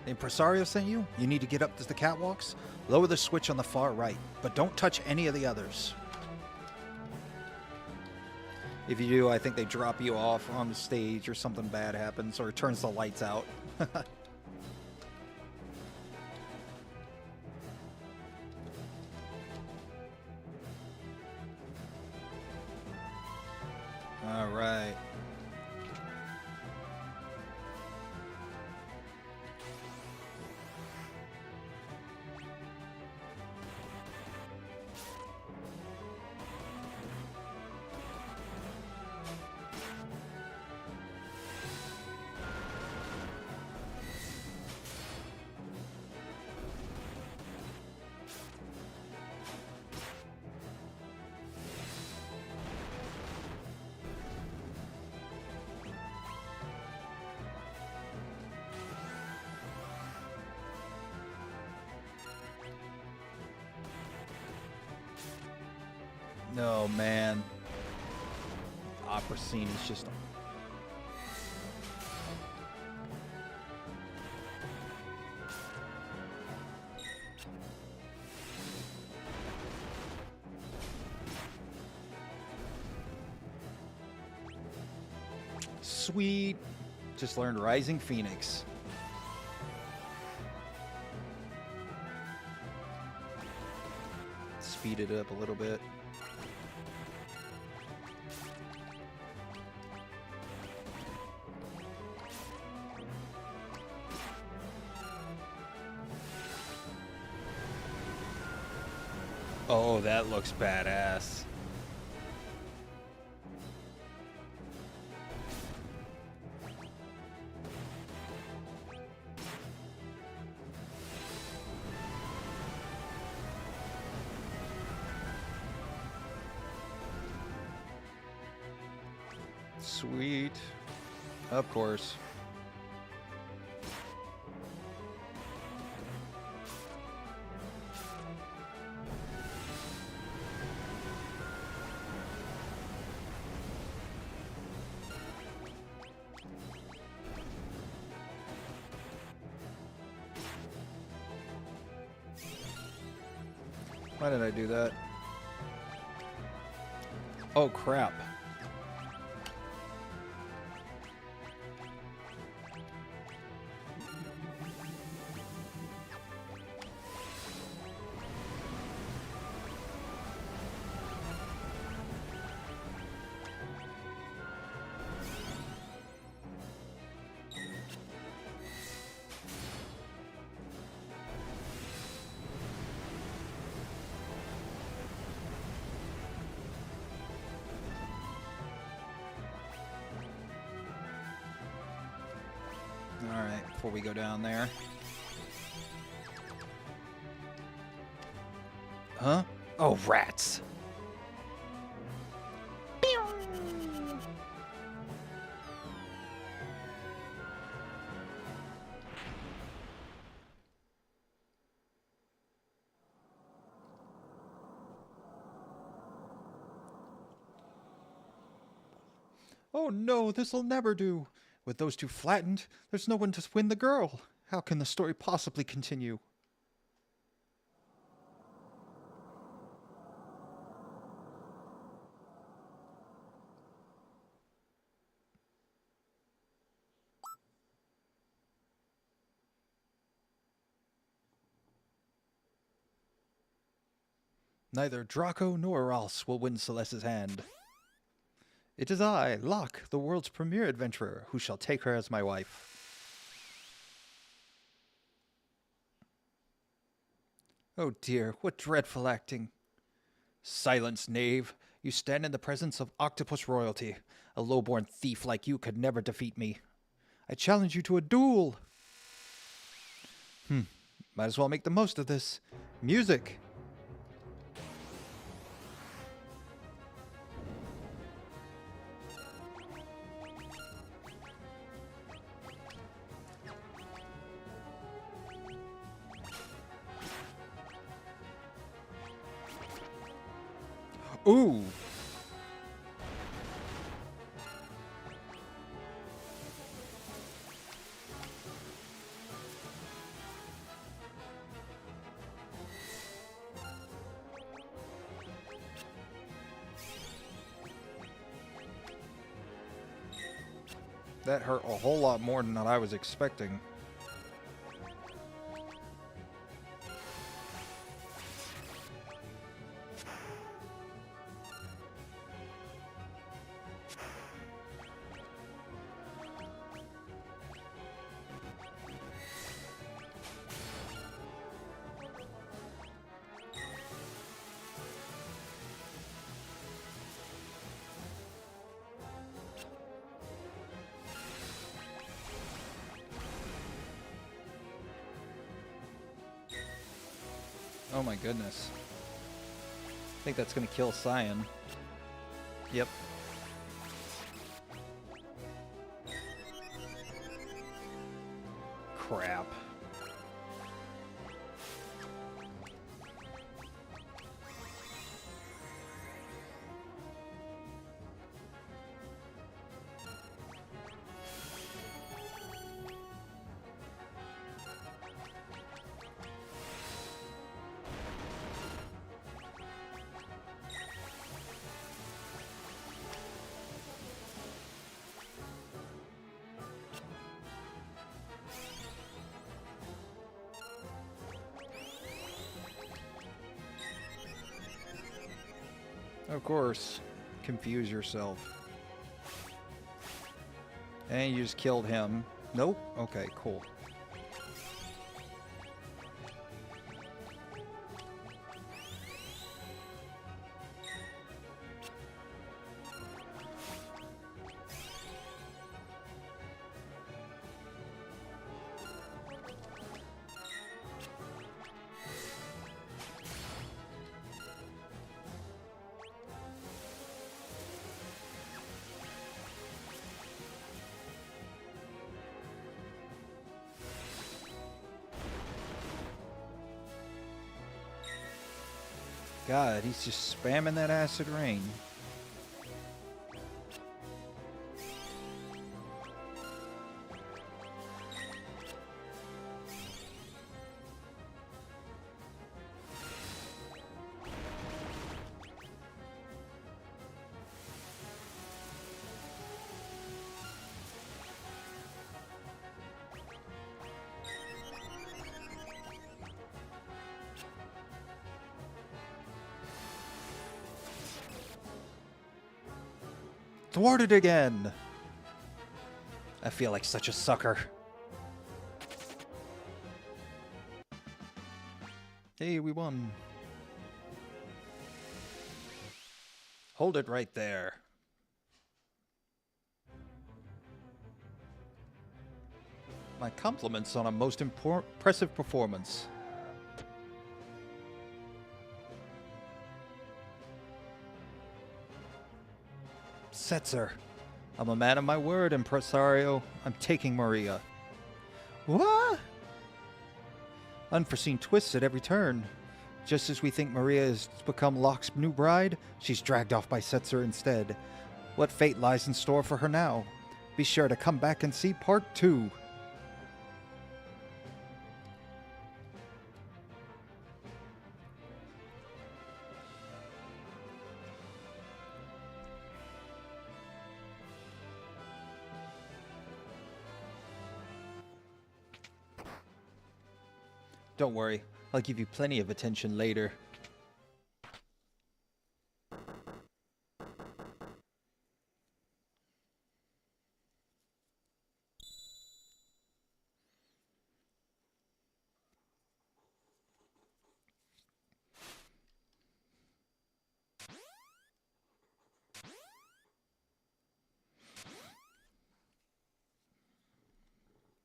The impresario sent you? You need to get up to the catwalks? Lower the switch on the far right, but don't touch any of the others. If you do, I think they drop you off on the stage or something bad happens or it turns the lights out. All right. No, man. Opera scene is just... Sweet. Just learned Rising Phoenix. Speed it up a little bit. Oh, that looks badass. Sweet. Of course. Why did I do that? Oh, crap. Alright, before we go down there. Huh? Oh, rats! Oh no, this'll never do! With those two flattened, there's no one to win the girl. How can the story possibly continue? Neither Draco nor Ralse will win Celeste's hand. It is I, Locke, the world's premier adventurer, who shall take her as my wife. Oh dear, what dreadful acting. Silence, knave. You stand in the presence of octopus royalty. A low-born thief like you could never defeat me. I challenge you to a duel. Might as well make the most of this. Music. Ooh. That hurt a whole lot more than I was expecting. Oh my goodness. I think that's gonna kill Cyan. Yep. Crap. Of course. Confuse yourself. And you just killed him. Nope. Okay, cool. God, he's just spamming that acid rain. Thwarted again! I feel like such a sucker. Hey, we won. Hold it right there. My compliments on a most impressive performance. Setzer. I'm a man of my word, impresario. I'm taking Maria. What? Unforeseen twists at every turn. Just as we think Maria has become Locke's new bride, she's dragged off by Setzer instead. What fate lies in store for her now? Be sure to come back and see part 2. Don't worry, I'll give you plenty of attention later.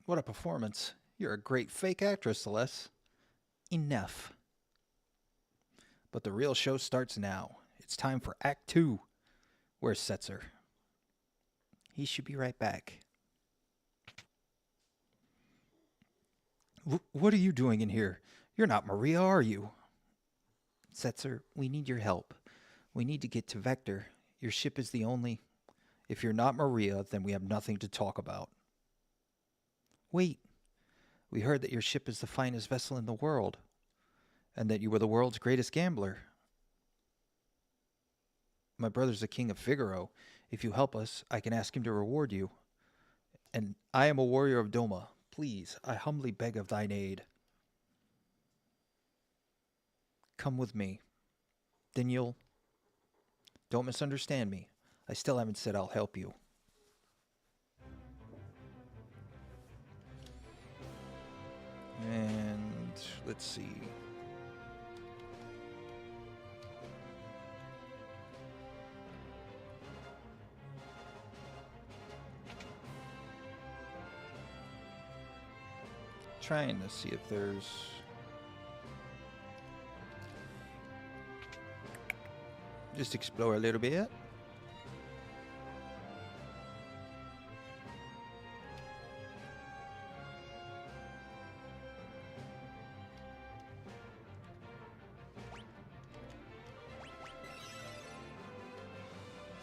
What a performance. You're a great fake actress, Celeste. Enough. But the real show starts now. It's time for Act 2. Where's Setzer? He should be right back. What are you doing in here? You're not Maria, are you? Setzer, we need your help. We need to get to Vector. Your ship is the only... If you're not Maria, then we have nothing to talk about. Wait. We heard that your ship is the finest vessel in the world, and that you were the world's greatest gambler. My brother's the king of Figaro. If you help us, I can ask him to reward you. And I am a warrior of Doma. Please, I humbly beg of thine aid. Come with me. Then you'll... Don't misunderstand me. I still haven't said I'll help you. And let's see. Trying to see if there's... Just explore a little bit.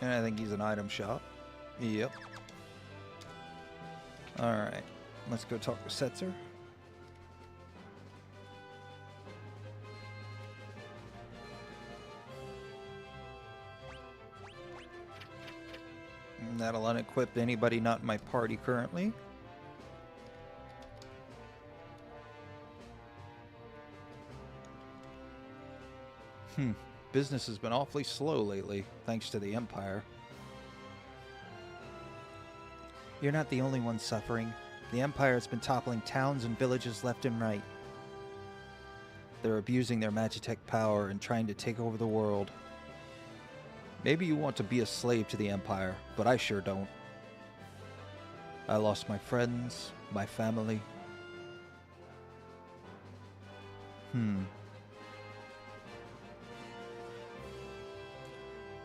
And I think he's an item shop. Yep. Alright. Let's go talk to Setzer. And that'll unequip anybody not in my party currently. Business has been awfully slow lately, thanks to the Empire. You're not the only one suffering. The Empire has been toppling towns and villages left and right. They're abusing their Magitech power and trying to take over the world. Maybe you want to be a slave to the Empire, but I sure don't. I lost my friends, my family.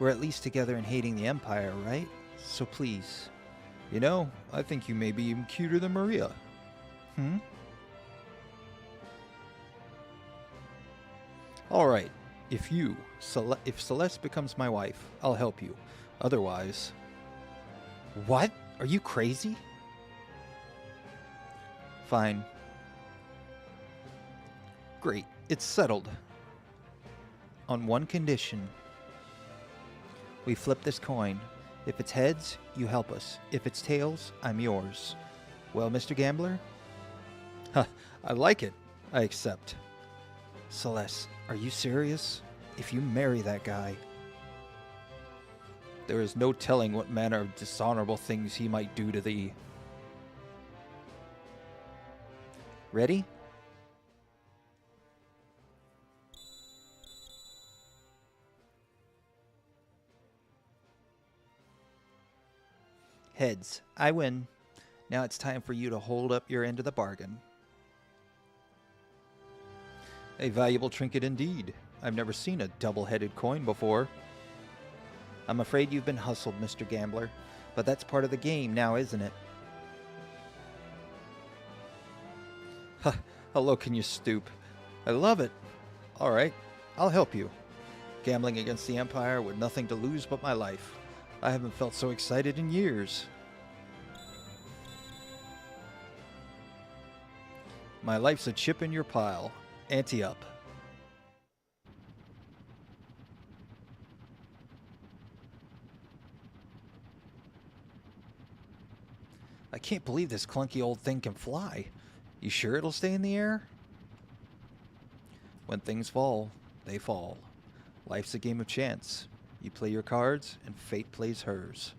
We're at least together in hating the Empire, right? So please. You know, I think you may be even cuter than Maria. All right. If Celeste becomes my wife, I'll help you. Otherwise... What? Are you crazy? Fine. Great. It's settled. On one condition. We flip this coin. If it's heads, you help us. If it's tails, I'm yours. Well, Mr. Gambler? Huh, I like it. I accept. Celeste, are you serious? If you marry that guy... There is no telling what manner of dishonorable things he might do to thee. Ready? Heads. I win. Now it's time for you to hold up your end of the bargain. A valuable trinket indeed. I've never seen a double-headed coin before. I'm afraid you've been hustled, Mr. Gambler. But that's part of the game now, isn't it? How low can you stoop? I love it. All right, I'll help you. Gambling against the Empire with nothing to lose but my life. I haven't felt so excited in years. My life's a chip in your pile. Ante up. I can't believe this clunky old thing can fly. You sure it'll stay in the air? When things fall, they fall. Life's a game of chance. You play your cards, and fate plays hers.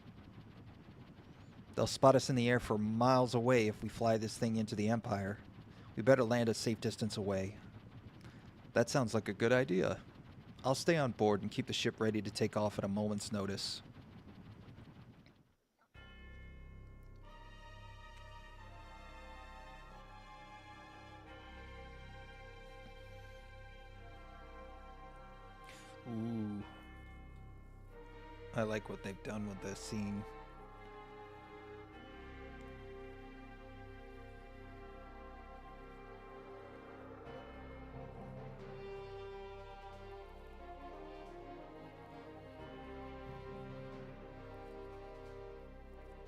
They'll spot us in the air for miles away if we fly this thing into the Empire. We better land a safe distance away. That sounds like a good idea. I'll stay on board and keep the ship ready to take off at a moment's notice. Ooh. I like what they've done with this scene.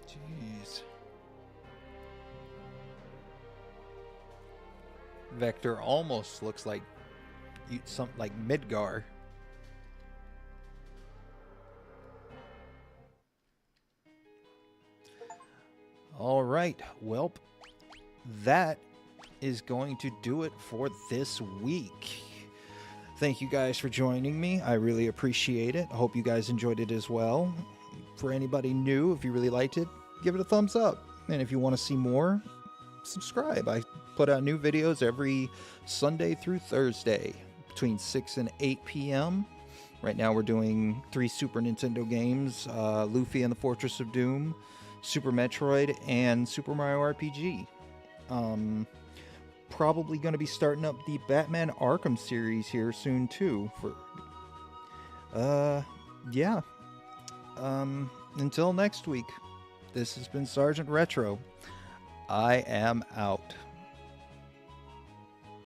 Jeez. Vector almost looks like something like Midgar. All right, welp, that is going to do it for this week. Thank you guys for joining me. I really appreciate it. I hope you guys enjoyed it as well. For anybody new, if you really liked it, give it a thumbs up. And if you want to see more, subscribe. I put out new videos every Sunday through Thursday between 6 and 8 p.m. Right now we're doing 3 Super Nintendo games, Luffy and the Fortress of Doom, Super Metroid, and Super Mario RPG. Probably going to be starting up the Batman Arkham series here soon too. Yeah. Until next week, this has been Sergeant Retro. I am out.